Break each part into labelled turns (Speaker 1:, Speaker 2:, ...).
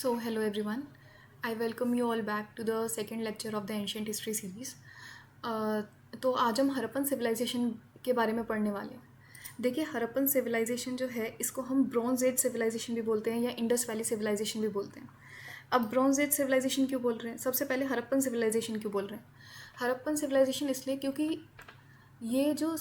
Speaker 1: So, hello everyone. I welcome you all back to the second lecture of the Ancient History series. तो आज हम Harappan civilisation के बारे में पढ़ने वाले हैं. देखिए, हड़प्पन सिविलाइजेशन जो है इसको हम ब्रॉन्ज एज सिविलाइजेशन भी बोलते हैं या इंडस वैली सिविलाइजेशन भी बोलते हैं. अब ब्रॉन्ज एज सिविलाइजेशन क्यों बोल रहे हैं? सबसे पहले हड़प्पन सिविलाइजेशन क्यों बोल रहे हैं? हड़प्पन सिविलाइजेशन इसलिए क्योंकि ये जो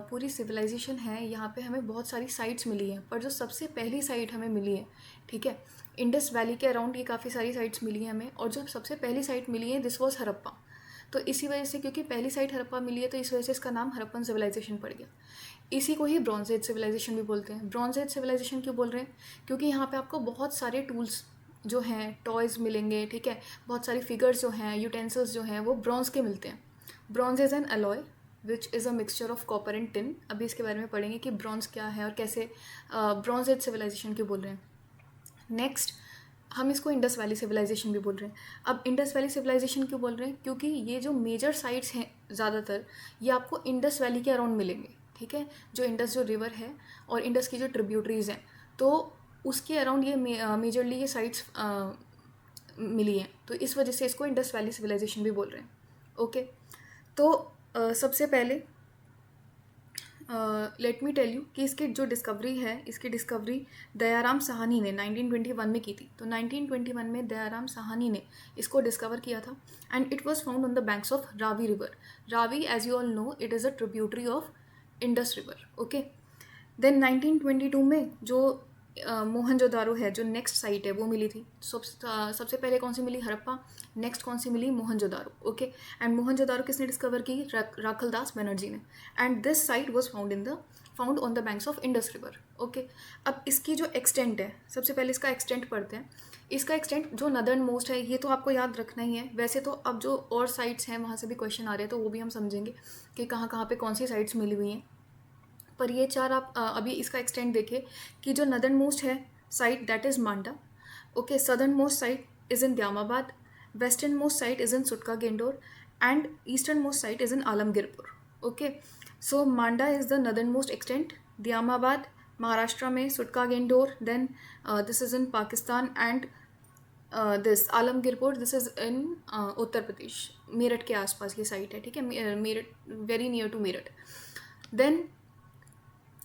Speaker 1: पूरी सिविलाइजेशन है यहाँ पे हमें बहुत सारी साइट्स मिली हैं, पर जो सबसे पहली साइट हमें मिली है, ठीक है, इंडस वैली के अराउंड ये काफ़ी सारी साइट्स मिली हैं हमें, और जो सबसे पहली साइट मिली है दिस वॉज हड़प्पा. तो इसी वजह से, क्योंकि पहली साइट हड़प्पा मिली है, तो इस वजह से इसका नाम हड़प्पन सिविलाइजेशन पड़ गया. इसी को ही ब्रॉन्ज एज सिविलाइजेशन भी बोलते हैं. ब्रॉन्ज एज सिविलाइजेशन क्यों बोल रहे हैं? क्योंकि यहाँ पे आपको बहुत सारे टूल्स जो हैं, टॉयज़ मिलेंगे, ठीक है, बहुत सारी फिगर्स जो हैं, यूटेंसिल्स जो हैं, वो ब्रॉन्ज के मिलते हैं. Bronze is an alloy which is a mixture of copper and tin. अभी इसके बारे में पढ़ेंगे कि ब्रॉन्ज क्या है और कैसे ब्रॉन्ज एज सिविलाइजेशन क्यों बोल रहे हैं. नेक्स्ट, हम इसको इंडस वैली सिविलाइजेशन भी बोल रहे हैं. अब इंडस वैली सिविलाइजेशन क्यों बोल रहे हैं? क्योंकि ये जो मेजर साइट्स हैं ज़्यादातर, ये आपको इंडस वैली के अराउंड मिलेंगे, ठीक है, जो इंडस जो रिवर है और इंडस की जो ट्रिब्यूटरीज हैं, तो उसके अराउंड ये मेजरली ये साइट्स मिली हैं. तो इस वजह से इसको इंडस वैली सिविलाइजेशन भी बोल रहे हैं. ओके, तो सबसे पहले लेट मी टेल यू कि इसकी जो डिस्कवरी है, इसकी डिस्कवरी दयाराम साहनी ने 1921 में की थी. तो 1921 में दयाराम साहनी ने इसको डिस्कवर किया था, and it was found on the banks of Ravi river. Ravi, as you all know, it is a tributary of Indus river. Okay, then 1922 में जो मोहनजोदारो है, जो नेक्स्ट साइट है, वो मिली थी. सबसे पहले कौन सी मिली? हड़प्पा. नेक्स्ट कौन सी मिली? मोहनजोदारो. ओके, एंड मोहनजोदारो किसने डिस्कवर की? राखलदास बनर्जी ने. And this site was found on the banks of Indus river. Okay, अब इसकी जो एक्सटेंट है, सबसे पहले इसका एक्सटेंट पढ़ते हैं. इसका एक्सटेंट जो नदर्न मोस्ट है, ये तो आपको याद रखना ही है. वैसे तो अब जो और साइट्स हैं वहाँ से भी क्वेश्चन आ रहे हैं, तो वो भी हम समझेंगे कि कहाँ कहाँ पे कौन सी साइट्स मिली हुई हैं. पर ये चार आप अभी इसका एक्सटेंड देखिए कि जो नदर्न मोस्ट है site, that is Manda. Okay, southern most site is in Daimabad, western most site is in Sutkagen Dor, and eastern most site is in Alamgirpur. Okay, so Manda is the northern most extent, Daimabad Maharashtra में, Sutkagen Dor, then this is in Pakistan, and this Alamgirpur, this is in Uttar Pradesh, Meerut के आसपास ये site है, ठीक है, Meerut, very near to Meerut. Then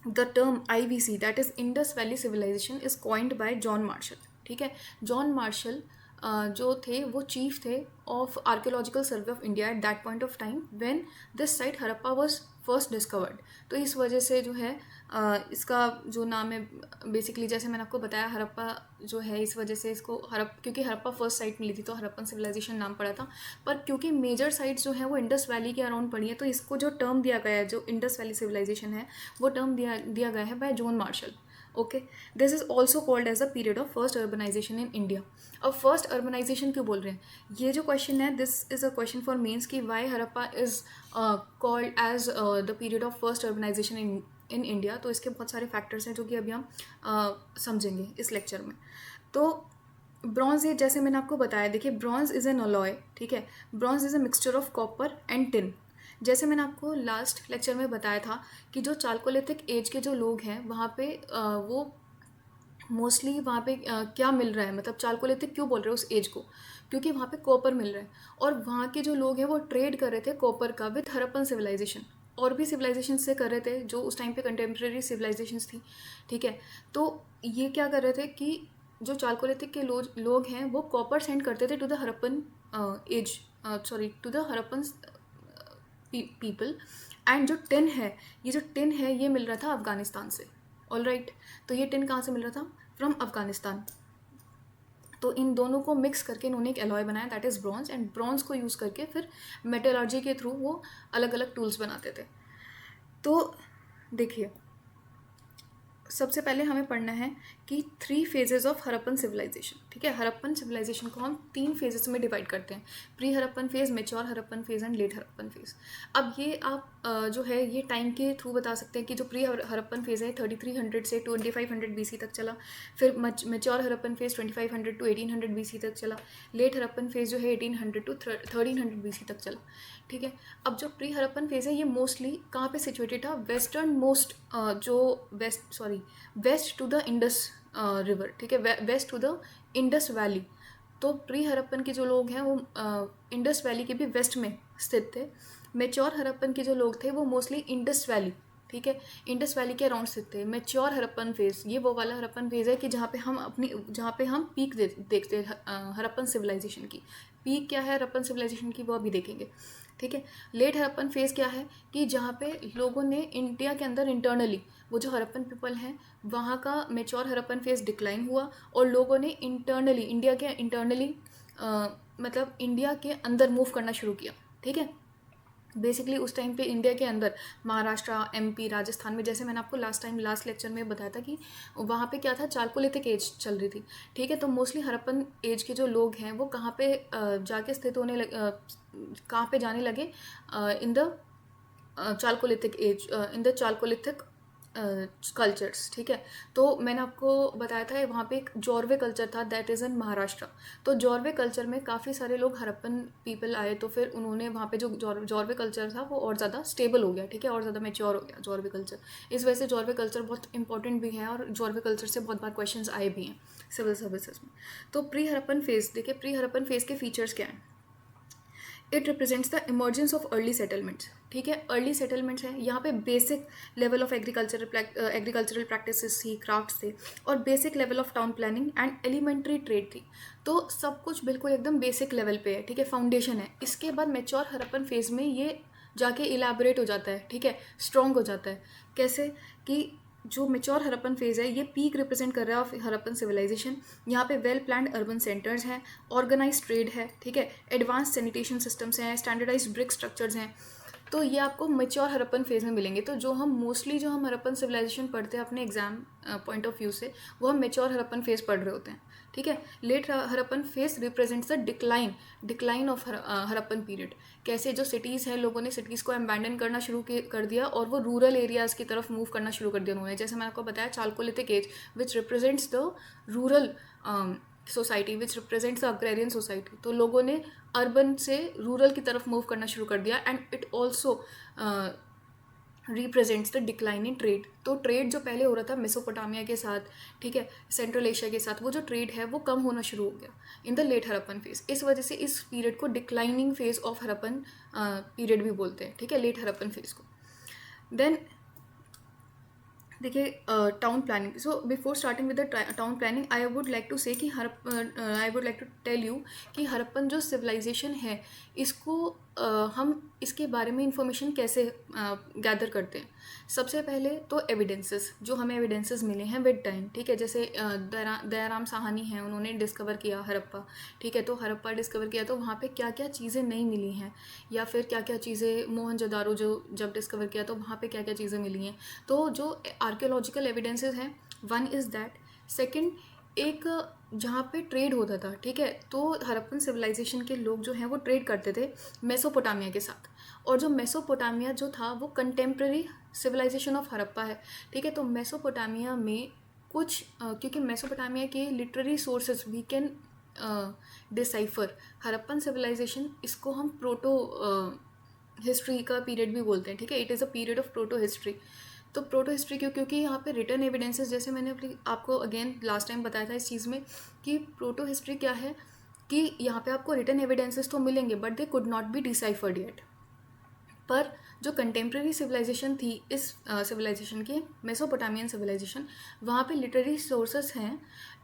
Speaker 1: the term IVC, that is Indus Valley Civilization, is coined by John Marshall. ठीक है, John Marshall जो थे वो चीफ थे of archaeological survey of India at that point of time when this site Harappa was first discovered. तो इस वजह से जो है इसका जो नाम है, बेसिकली जैसे मैंने आपको बताया, हड़प्पा जो है, इस वजह से इसको क्योंकि हड़प्पा फर्स्ट साइट मिली थी तो हड़प्पन सिविलाइजेशन नाम पड़ा था. पर क्योंकि मेजर साइट्स जो हैं वो इंडस वैली के अराउंड पड़ी है, तो इसको जो टर्म दिया गया है, जो इंडस वैली सिविलाइजेशन है, वो टर्म दिया गया है by John Marshall. Okay, this is also called as a period of first urbanisation in India. अब फर्स्ट अर्बनाइजेशन क्यों बोल रहे हैं? ये जो क्वेश्चन है, this is a question for mains कि why Harappa is called as the period of first urbanisation in India. तो इसके बहुत सारे फैक्टर्स हैं जो कि अभी हम समझेंगे इस लेक्चर में. तो ब्रॉन्ज एज, जैसे मैंने आपको बताया, देखिए, ब्रॉन्ज इज़ एन अलॉय, ठीक है, bronze is a mixture of copper and tin. जैसे मैंने आपको लास्ट लेक्चर में बताया था कि जो चालकोलिथिक एज के जो लोग हैं वहाँ पे वो मोस्टली वहाँ पे क्या मिल रहा है, मतलब चालकोलिथिक क्यों बोल रहे हैं उस एज को? क्योंकि वहाँ पे कॉपर मिल रहा है, और वहाँ के जो लोग हैं वो ट्रेड कर रहे थे कॉपर का विथ हड़प्पन सिविलाइजेशन, और भी सिविलाइजेशन से कर रहे थे जो उस टाइम पे कंटेम्प्रेरी सिविलाइजेशंस थी, ठीक है. तो ये क्या कर रहे थे कि जो चालकोलिथिक के लोग हैं वो कॉपर सेंड करते थे to the Harappan age, sorry, to the Harappan people. And जो टिन है, ये जो टिन है, ये मिल रहा था अफगानिस्तान से. ऑल राइट, तो ये टिन कहाँ से मिल रहा था? फ्रॉम अफगानिस्तान. तो इन दोनों को मिक्स करके इन्होंने एक एलॉय बनाया, that is bronze. And bronze को यूज़ करके फिर मेटलर्जी के थ्रू वो अलग अलग टूल्स बनाते थे. तो देखिए, सबसे पहले हमें पढ़ना है कि 3 फेजेस ऑफ हड़प्पन सिविलाइजेशन. ठीक है, हड़प्पन सिविलाइजेशन को हम 3 फेजेस में डिवाइड करते हैं: pre Harappan phase, mature Harappan phase and let Harappan phase. अब ये आप जो है ये टाइम के थ्रू बता सकते हैं कि जो प्री हड़प्पन फेज है 3300 से 2500 BC तक चला. फिर mature Harappan phase 2500 to 1800 BC तक चला. लेट हड़प्पन फेज जो है 1800 टू 1300 BC तक चला. ठीक है, अब जो प्री हड़प्पन फेज है ये मोस्टली कहाँ पे सिचुएटेड था? वेस्टर्न मोस्ट जो west to the Indus river. ठीक है, west to the Indus valley. तो प्री हड़प्पन के जो लोग हैं वो इंडस वैली के भी वेस्ट में स्थित थे। मेच्योर हड़प्पन के जो लोग थे वो मोस्टली इंडस वैली, ठीक है, इंडस वैली के अराउंड स्थित थे। मेच्योर हड़प्पन फेज, ये वो वाला हड़प्पन फेज है कि जहाँ पे हम पीक देखते हैं हड़प्पन सिविलाइजेशन की। पीक क्या है हड़प्पन सिविलाइजेशन की वो अभी देखेंगे, ठीक है। लेट हड़प्पन फेज क्या है कि जहाँ पे लोगों ने इंडिया के अंदर इंटरनली, वो जो हड़प्पन पीपल हैं वहाँ का मेच्योर हड़प्पन फेज डिक्लाइन हुआ और लोगों ने इंटरनली इंडिया के इंटरनली मतलब इंडिया के अंदर मूव करना शुरू किया, ठीक है। बेसिकली उस टाइम पे इंडिया के अंदर महाराष्ट्र, एमपी, राजस्थान में, जैसे मैंने आपको लास्ट लेक्चर में बताया था कि वहाँ पे क्या था, चालकोलिथिक एज चल रही थी, ठीक है। तो मोस्टली हड़प्पन एज के जो लोग हैं वो कहाँ पे जाके स्थित कहाँ पे जाने लगे, in the Chalcolithic as, in the Chalcolithic cultures, ठीक है। तो मैंने आपको बताया था वहाँ पे एक जॉर्वे कल्चर था, दैट इज़ इन महाराष्ट्र। तो जॉर्वे कल्चर में काफ़ी सारे लोग हड़प्पन पीपल आए, तो फिर उन्होंने वहाँ पे जो जॉर्वे कल्चर था वो और ज़्यादा स्टेबल हो गया, ठीक है, और ज़्यादा मेच्योर हो गया जॉर्वे कल्चर। इस वजह से जॉर्वे कल्चर बहुत इंपॉर्टेंट भी है और जॉर्वे कल्चर से बहुत बार क्वेश्चन आए भी हैं सिविल सर्विसेज में। तो प्री हड़प्पन फेज, देखिए प्री हड़प्पन फेज के फीचर्स क्या हैं। It represents the emergence of early settlements, ठीक है। अर्ली सेटलमेंट्स हैं, यहाँ पे basic level of agricultural practices थी, क्राफ्ट्स थे, और basic level of town planning and elementary trade थी। तो सब कुछ बिल्कुल एकदम बेसिक लेवल पे है, ठीक है, फाउंडेशन है। इसके बाद मेच्योर हड़प्पन फेज में ये जाके इलेबोरेट हो जाता है, ठीक है, स्ट्रॉन्ग हो जाता है। कैसे कि जो मेच्योर हड़प्पन फेज है ये पीक रिप्रेजेंट कर रहा है ऑफ हड़प्पन सिविलाइजेशन। यहाँ पे वेल प्लान्ड अर्बन सेंटर्स हैं, ऑर्गेनाइज ट्रेड है, ठीक है, एडवांस सैनिटेशन सिस्टम्स हैं, स्टैंडर्डाइज ब्रिक स्ट्रक्चर्स हैं। तो ये आपको मेच्योर हड़प्पन फेज में मिलेंगे। तो जो हम हड़प्पन सिविलाइजेशन पढ़ते हैं अपने एग्जाम पॉइंट ऑफ व्यू से, वो हम मेच्योर हड़प्पन फेज पढ़ रहे होते हैं, ठीक है। Late Harappan phase represents the decline of Harappan period. कैसे जो सिटीज़ हैं, लोगों ने सिटीज़ को अबैंडन करना शुरू कर दिया और वो रूरल एरियाज़ की तरफ मूव करना शुरू कर दिया उन्होंने। जैसे मैंने आपको बताया Chalcolithic as which represents the rural society, which represents the agrarian society. तो लोगों ने अर्बन से रूरल की तरफ मूव करना शुरू कर दिया and it also represents the decline in trade. तो ट्रेड जो पहले हो रहा था मेसोपोटामिया के साथ, ठीक है, सेंट्रल एशिया के साथ, वो जो ट्रेड है वो कम होना शुरू हो गया in the late Harappan phase. इस वजह से इस पीरियड को declining phase of Harappan period भी बोलते हैं, ठीक है, लेट हड़प्पन फेज को। देन देखिए town planning. So before starting with the town planning I would like to say कि I would like to tell you कि हड़प्पन जो सिविलाइजेशन है इसको हम इसके बारे में इंफॉर्मेशन कैसे गैदर करते हैं। सबसे पहले तो एविडेंसेस, जो हमें एविडेंसेस मिले हैं विद टाइम, ठीक है। जैसे दयाराम साहनी हैं, उन्होंने डिस्कवर किया हड़प्पा, ठीक है। तो हड़प्पा डिस्कवर किया तो वहाँ पे क्या क्या चीज़ें नहीं मिली हैं, या फिर क्या क्या चीज़ें मोहनजोदारो जो जब डिस्कवर किया तो वहाँ पे क्या क्या चीज़ें मिली हैं। तो जो आर्कियोलॉजिकल एविडेंसेस हैं, वन इज़ दैट। सेकंड, एक जहाँ पे ट्रेड होता था, ठीक है। तो हड़प्पन सिविलाइजेशन के लोग जो हैं वो ट्रेड करते थे मेसोपोटामिया के साथ, और जो मेसोपोटामिया जो था वो कंटेम्प्रेरी सिविलाइजेशन ऑफ हड़प्पा है, ठीक है। तो मेसोपोटामिया में कुछ क्योंकि मेसोपोटामिया के literary sources we can decipher Harappan civilisation, इसको हम प्रोटो हिस्ट्री का पीरियड भी बोलते हैं, ठीक है। It is a period of proto history. तो प्रोटो हिस्ट्री क्यों, क्योंकि यहाँ पे रिटर्न एविडेंसेस, जैसे मैंने आपको अगेन लास्ट टाइम बताया था इस चीज़ में कि प्रोटो हिस्ट्री क्या है, कि यहाँ पे आपको रिटर्न एविडेंसेस तो मिलेंगे but they could not be deciphered yet. पर जो कंटेम्प्रेरी सिविलाइजेशन थी इस सिविलाइजेशन की, मेसोपोटामियन सिविलाइजेशन, वहाँ पे लिटरेरी सोर्सेस हैं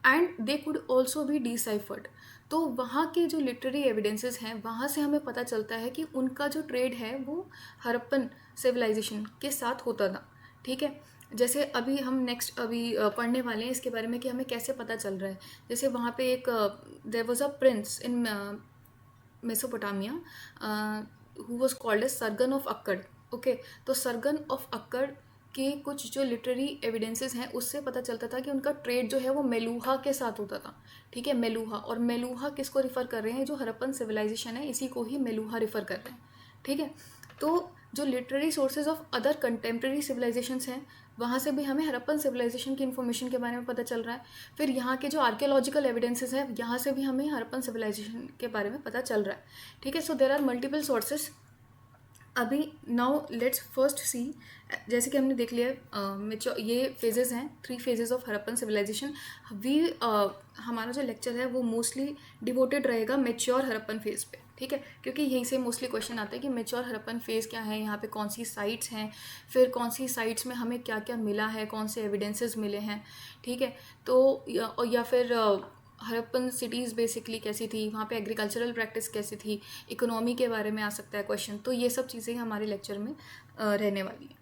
Speaker 1: and they could also be deciphered. तो वहाँ के जो लिटरेरी एविडेंसेस हैं वहाँ से हमें पता चलता है कि उनका जो ट्रेड है वो हड़प्पन सिविलाइजेशन के साथ होता था, ठीक है। जैसे अभी हम नेक्स्ट पढ़ने वाले हैं इसके बारे में कि हमें कैसे पता चल रहा है। जैसे वहाँ पे एक there was a prince in Mesopotamia who was called as Sargon of Akkad, okay. तो सरगन ऑफ अक्कड़ के कुछ जो लिटरेरी एविडेंसेस हैं उससे पता चलता था कि उनका ट्रेड जो है वो मेलूहा के साथ होता था, ठीक है, मेलूहा। और मेलूहा किसको रिफ़र कर रहे हैं, जो हड़प्पन सिविलाइजेशन है इसी को ही मेलूहा रिफ़र कर रहे हैं, ठीक है। तो जो literary sources of other contemporary civilisations हैं वहाँ से भी हमें हड़प्पन सिविलाइजेशन की इन्फॉर्मेशन के बारे में पता चल रहा है। फिर यहाँ के जो आर्कियोलॉजिकल एविडेंसेस हैं यहाँ से भी हमें हड़प्पन सिविलाइजेशन के बारे में पता चल रहा है, ठीक है। So there are multiple sources अभी नाउ लेट्स फर्स्ट सी, जैसे कि हमने देख लिया मेच्योर, ये फेजेस हैं, 3 phases of Harappan civilisation. We हमारा जो लेक्चर है वो मोस्टली डिवोटेड रहेगा मेच्योर हड़प्पन फेज पे, ठीक है, क्योंकि यहीं से मोस्टली क्वेश्चन आता है कि मेच्योर हड़प्पन फेज क्या है, यहाँ पे कौन सी साइट्स हैं, फिर कौन सी साइट्स में हमें क्या क्या मिला है, कौन से एविडेंसेस मिले हैं, ठीक है। तो या फिर हड़प्पन सिटीज़ बेसिकली कैसी थी, वहाँ पे एग्रीकल्चरल प्रैक्टिस कैसी थी, इकोनॉमी के बारे में आ सकता है क्वेश्चन। तो ये सब चीज़ें हमारे लेक्चर में रहने वाली हैं।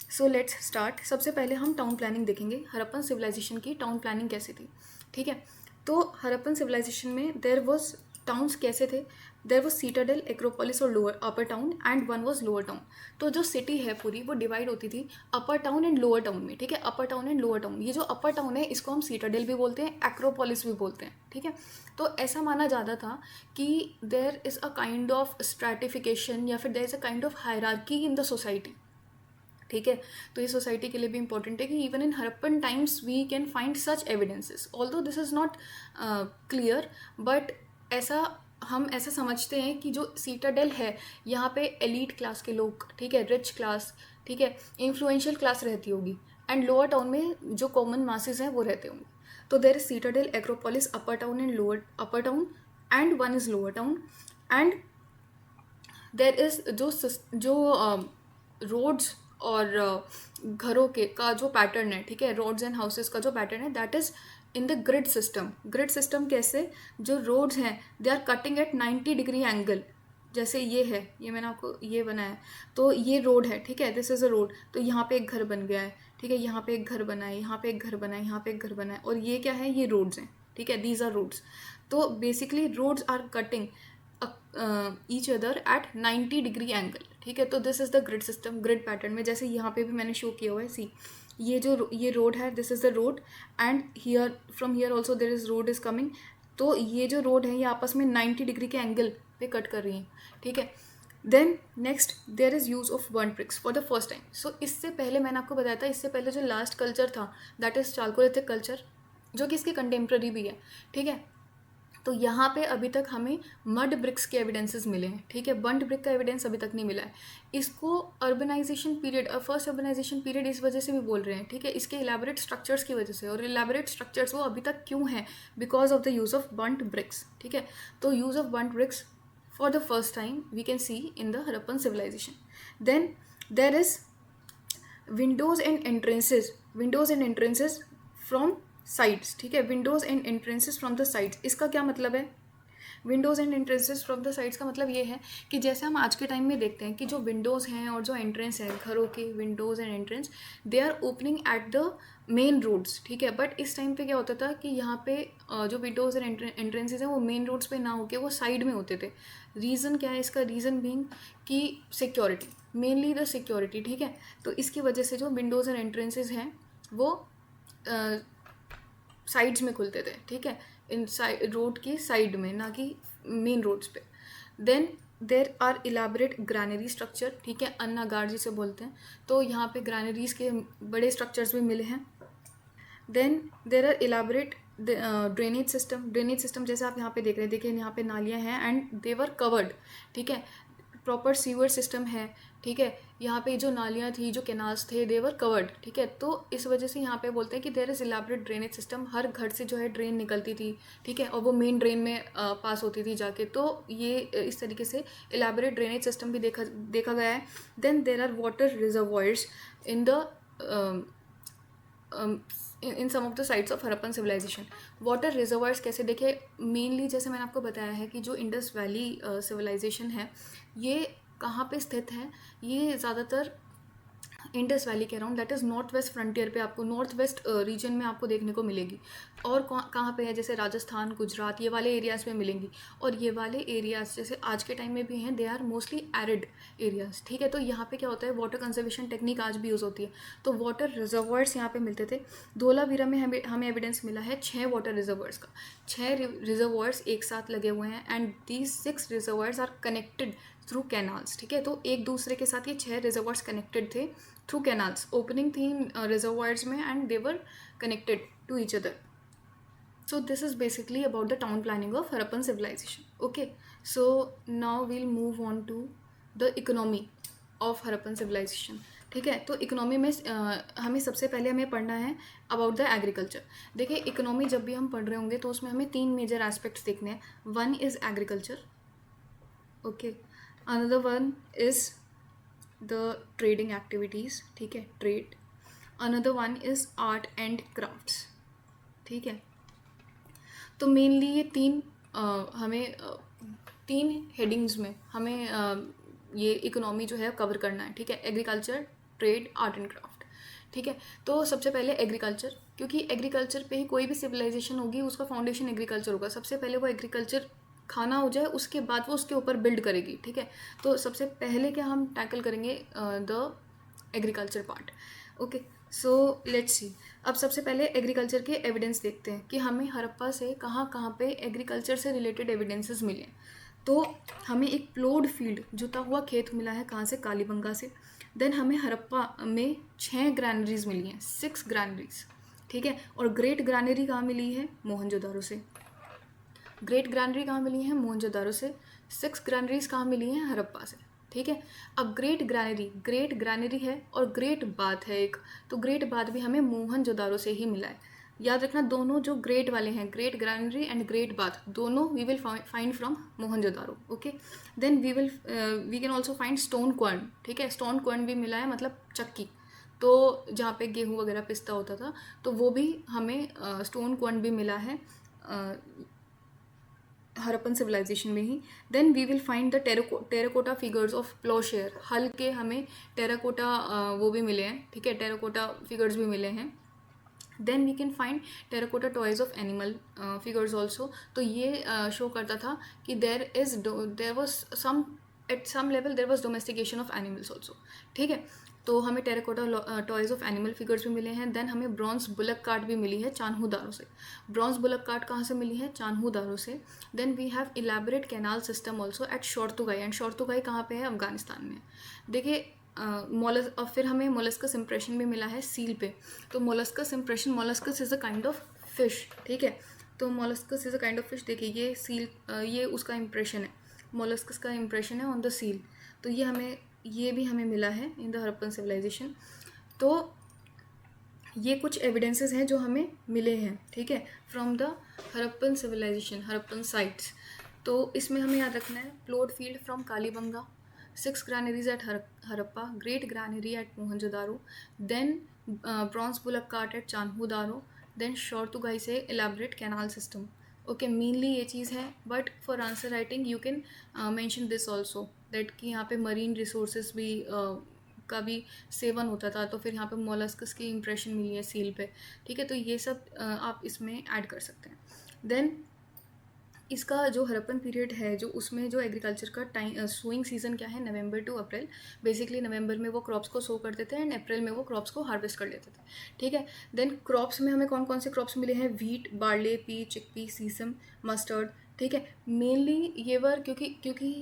Speaker 1: So let's start. सबसे पहले हम टाउन प्लानिंग देखेंगे, हड़प्पन सिविलाइजेशन की टाउन प्लानिंग कैसी थी, ठीक है। तो हड़प्पन सिविलाइजेशन में देयर वॉज टाउन्स कैसे थे, देयर वॉज सीटाडेल, एक्रोपोलिस और lower upper town and one was lower town. तो जो सिटी है पूरी वो डिवाइड होती थी अपर टाउन एंड लोअर टाउन में, ठीक है, अपर टाउन एंड लोअर टाउन। ये जो अपर टाउन है इसको हम सीटाडेल भी बोलते हैं, एक्रोपोलिस भी बोलते हैं, ठीक है। तो ऐसा माना जाता था कि there is a kind of stratification या फिर there is a kind of hierarchy in the society, ठीक है। तो ये सोसाइटी के लिए भी इंपॉर्टेंट है कि even in Harappan times we can find such evidences, although this is not clear, but ऐसा हम ऐसा समझते हैं कि जो सीटाडेल है यहाँ पे एलीट क्लास के लोग, ठीक है, रिच क्लास, ठीक है, इन्फ्लुएंशियल क्लास रहती होगी, एंड लोअर टाउन में जो कॉमन मासेस हैं वो रहते होंगे। तो there is citadel, acropolis, upper town and lower upper town and one is lower town. And there is जो रोड्स और घरों के का जो पैटर्न है, ठीक है, रोड्स एंड हाउसेस का जो पैटर्न है that is in the grid system. Grid system कैसे, जो रोड्स हैं they are cutting at 90 degree angle. जैसे ये है, ये मैंने आपको ये बनाया है, तो ये रोड है, ठीक है, दिस इज़ अ रोड। तो यहाँ पे एक घर बन गया है, ठीक है, यहाँ पे एक घर बना है, यहाँ पे एक घर बना है, यहाँ पे एक घर बना है, और ये क्या है, ये रोड्स हैं, ठीक है, दीज आर रोड्स। तो basically roads are cutting each other at 90 degree angle, ठीक है। तो this is the grid system, grid pattern में जैसे यहाँ पे भी मैंने शो किया हुआ है, सी ये रोड है, this is the road, and here from here also there is road is coming. तो ये जो रोड है ये आपस में 90 डिग्री के एंगल पे कट कर रही हैं, ठीक है। Then next there is use of burnt bricks for the first time. So इससे पहले मैंने आपको बताया था, इससे पहले जो लास्ट कल्चर था दैट इज़ चालकोलिथिक कल्चर, जो कि इसके कंटेम्प्रेरी भी है, ठीक है। तो यहाँ पे अभी तक हमें मड ब्रिक्स के एविडेंसेस मिले हैं, ठीक है, बर्न्ड ब्रिक का एविडेंस अभी तक नहीं मिला है। इसको urbanisation period, first urbanisation period इस वजह से भी बोल रहे हैं, ठीक है, इसके इलेबोरेट स्ट्रक्चर्स की वजह से। और इलेबोरेट स्ट्रक्चर्स वो अभी तक क्यों हैं, because of the use of burnt bricks, ठीक है। तो use of burnt bricks for the first time we can see in the Harappan civilisation. Then there is windows and entrances from sides, ठीक है, windows and entrances from the sides. इसका क्या मतलब है, windows and entrances from the sides का मतलब ये है कि जैसे हम आज के टाइम में देखते हैं कि जो विंडोज़ हैं और जो एंट्रेंस है, घरों के windows and entrance, they are opening at the main roads, ठीक है। बट इस टाइम पे क्या होता था कि यहाँ पे जो विंडोज़ एंड एंट्रेंसेज हैं वो मेन रोड्स पे ना होके वो साइड में होते थे। रीज़न क्या है इसका, रीज़न बीइंग कि सिक्योरिटी, मेनली द सिक्योरिटी, ठीक है। तो इसकी वजह से जो विंडोज़ एंड एंट्रेंसेज हैं वो साइड्स में खुलते थे, ठीक है, इन रोड की साइड में, ना कि मेन रोड्स पे। Then there are elaborate granary structure, ठीक है, अन्नागार जिसे बोलते हैं। तो यहाँ पे ग्रैनरीज के बड़े स्ट्रक्चर्स भी मिले हैं। Then there are elaborate drainage system जैसे आप यहाँ पे देख रहे हैं, देखिए यहाँ पे नालियाँ हैं एंड दे वर कवर्ड, ठीक है, प्रॉपर सीवर सिस्टम है, ठीक है। यहाँ पे जो नालियाँ थी, जो कैनाल्स थे, दे वर कवर्ड, ठीक है। तो इस वजह से यहाँ पे बोलते हैं कि there is elaborate drainage system, हर घर से जो है ड्रेन निकलती थी, ठीक है, और वो मेन ड्रेन में पास होती थी जाके। तो ये इस तरीके से इलाबरेट ड्रेनेज सिस्टम भी देखा गया है। Then there are water reservoirs in the in some of the sites of Harappan civilisation. Water reservoirs कैसे देखे, मेनली जैसे मैंने आपको बताया है कि जो इंडस वैली सिविलाइजेशन है ये कहाँ पे स्थित है, ये ज़्यादातर इंडस वैली के around, that is north west frontier पे, आपको नॉर्थ वेस्ट रीजन में आपको देखने को मिलेगी। और कहाँ पे है, जैसे राजस्थान, गुजरात, ये वाले एरियाज़ में मिलेंगी। और ये वाले एरियाज़ जैसे आज के टाइम में भी हैं, they are mostly arid areas, ठीक है। तो यहाँ पे क्या होता है, वाटर कंजर्वेशन टेक्निक आज भी यूज़ होती है। तो वाटर रिजर्वर्स यहाँ पे मिलते थे। धोलावीरा में हमें एविडेंस मिला है 6 वाटर रिजर्वर्स का, 6 रिजर्वर्स एक साथ लगे हुए हैं, and these 6 reservoirs are connected through canals, ठीक है। तो एक दूसरे के साथ ये 6 रिजर्वर्स कनेक्टेड थे थ्रू कैनाल्स, ओपनिंग थी रिजर्वायर्स में, and they were connected to each other. So this is basically about the town planning of Harappan civilization. Okay, so now we'll move on to the economy. Of Harappan civilisation. ठीक है, तो economy में हमें सबसे पहले हमें पढ़ना है अबाउट द एग्रीकल्चर। देखिए, इकोनॉमी जब भी हम पढ़ रहे होंगे तो उसमें हमें 3 मेजर एस्पेक्ट्स देखने हैं। One is agriculture, okay, another one is the trading activities, ठीक है, trade, another one is art and crafts. ठीक है, तो मेनली ये हमें 3 हेडिंग्स में हमें ये इकोनॉमी जो है कवर करना है। ठीक है, agriculture, trade, art and craft. ठीक है, तो सबसे पहले एग्रीकल्चर, क्योंकि एग्रीकल्चर पे ही कोई भी सिविलाइजेशन होगी उसका फाउंडेशन एग्रीकल्चर होगा। सबसे पहले वो एग्रीकल्चर खाना हो जाए, उसके बाद वो उसके ऊपर बिल्ड करेगी। ठीक है, तो सबसे पहले क्या हम टैकल करेंगे, the agriculture part. Okay, so let's see. अब सबसे पहले एग्रीकल्चर के एविडेंस देखते हैं कि हमें हड़प्पा से कहाँ कहाँ पे एग्रीकल्चर से रिलेटेड एविडेंसेस मिले। तो हमें एक प्लोड फील्ड, जुता हुआ खेत मिला है, कहाँ से, कालीबंगा से। देन हमें हड़प्पा में 6 ग्रैनरीज मिली हैं, 6 ग्रैनरीज। ठीक है, और ग्रेट ग्रैनरी कहाँ मिली है, मोहनजोदारो से। ग्रेट ग्रैनरी कहाँ मिली है, मोहनजोदारो से। 6 ग्रैनरीज कहाँ मिली हैं, हड़प्पा से। ठीक है, अब ग्रेट ग्रैनरी है और ग्रेट बाथ है एक, तो ग्रेट बाथ भी हमें मोहनजोदारो से ही मिला है। याद रखना, दोनों जो ग्रेट वाले हैं, great granary and great bath, दोनों we will find from Mohenjodaro. Okay, then we can also find stone quern. ठीक है, स्टोन क्वार्न भी मिला है, मतलब चक्की, तो जहाँ पे गेहूँ वगैरह पिसता होता था, तो वो भी हमें स्टोन क्वार्न भी मिला है हड़प्पन सिविलाइजेशन में ही। Then we will find the terracotta figures of ploughshare, हल के हमें टेराकोटा वो भी मिले हैं। ठीक है, टेराकोटा फिगर्स भी मिले हैं। Then we can find terracotta toys of animal figures also. तो ये शो करता था कि there was some at some level there was domestication of animals also. ठीक है, तो हमें terracotta toys of animal figures भी मिले हैं। देन हमें ब्रॉन्ज बुलक कार्ट भी मिली है चान्हू दारो से। ब्रॉन्ज बुलक कार्ट कहाँ से मिली है, चान्हू दारो से। Then we have elaborate canal system also at Shortugai, and Shortugai कहाँ पे है, अफगानिस्तान में। देखिए, और फिर हमें मोलस्कस इंप्रेशन भी मिला है सील पे। तो molluscs impression, molluscs is a kind of fish. ठीक है, तो molluscs is a kind of fish. देखिए, ये सील, ये उसका इंप्रेशन है, मोलस्कस का इंप्रेशन है ऑन द सील। तो ये भी हमें मिला है इन द हड़प्पन सिविलाइजेशन। तो ये कुछ एविडेंसेस हैं जो हमें मिले हैं। ठीक है, from the Harappan civilisation, Harappan sites. तो इसमें हमें याद रखना है, plot field from Kalibangan, 6 granaries at Harappa, great granary at Mohenjodaro, then bronze bullock cart at Chanhu Daro, then Shortugai से elaborate canal system. Okay, mainly ये चीज़ है, but for answer writing you can mention this also, that कि यहाँ पे मरीन रिसोर्सेज भी का भी सेवन होता था, तो फिर यहाँ पे मोलस्कस की इंप्रेशन मिली है सील पे। ठीक है, तो ये सब आप इसमें ऐड कर सकते हैं। देन इसका जो हड़प्पन पीरियड है, जो उसमें जो एग्रीकल्चर का टाइम सोइंग सीज़न क्या है, नवंबर टू अप्रैल। बेसिकली नवंबर में वो क्रॉप्स को सो करते थे एंड अप्रैल में वो क्रॉप्स को हार्वेस्ट कर लेते थे। ठीक है, देन क्रॉप्स में हमें कौन कौन से क्रॉप्स मिले हैं, व्हीट, बार्ले, पी, चिकपी, सीसम, मस्टर्ड। ठीक है, मेनली ये वर क्योंकि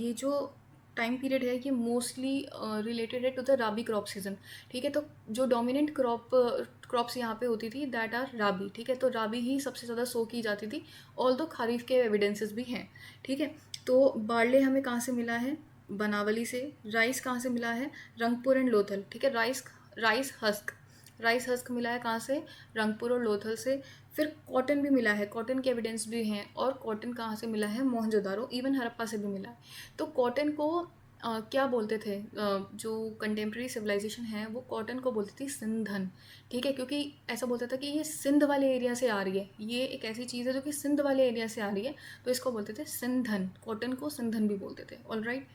Speaker 1: ये जो टाइम पीरियड है ये मोस्टली रिलेटेड है to the rabi crop season. ठीक है, तो जो डोमिनेंट क्रॉप्स यहाँ पे होती थी दैट आर राबी। ठीक है, तो राबी ही सबसे ज़्यादा सो की जाती थी, ऑल दो खरीफ के एविडेंसेस भी हैं। ठीक है, तो बार्ले हमें कहाँ से मिला है, बनावली से। राइस कहाँ से मिला है, रंगपुर एंड लोथल। ठीक है, राइस हस्क मिला है कहाँ से, रंगपुर और लोथल से। फिर कॉटन भी मिला है, कॉटन के एविडेंस भी हैं, और कॉटन कहाँ से मिला है, मोहनजोदारो, इवन हड़प्पा से भी मिला है। तो कॉटन को क्या बोलते थे, जो कंटेम्प्रेरी सिविलाइजेशन है वो कॉटन को बोलती थी सिंधन। ठीक है, क्योंकि ऐसा बोलता था कि ये सिंध वाले एरिया से आ रही है, ये एक ऐसी चीज़ है जो कि सिंध वाले एरिया से आ रही है, तो इसको बोलते थे सिंधन। कॉटन को सिंधन भी बोलते थे। All right,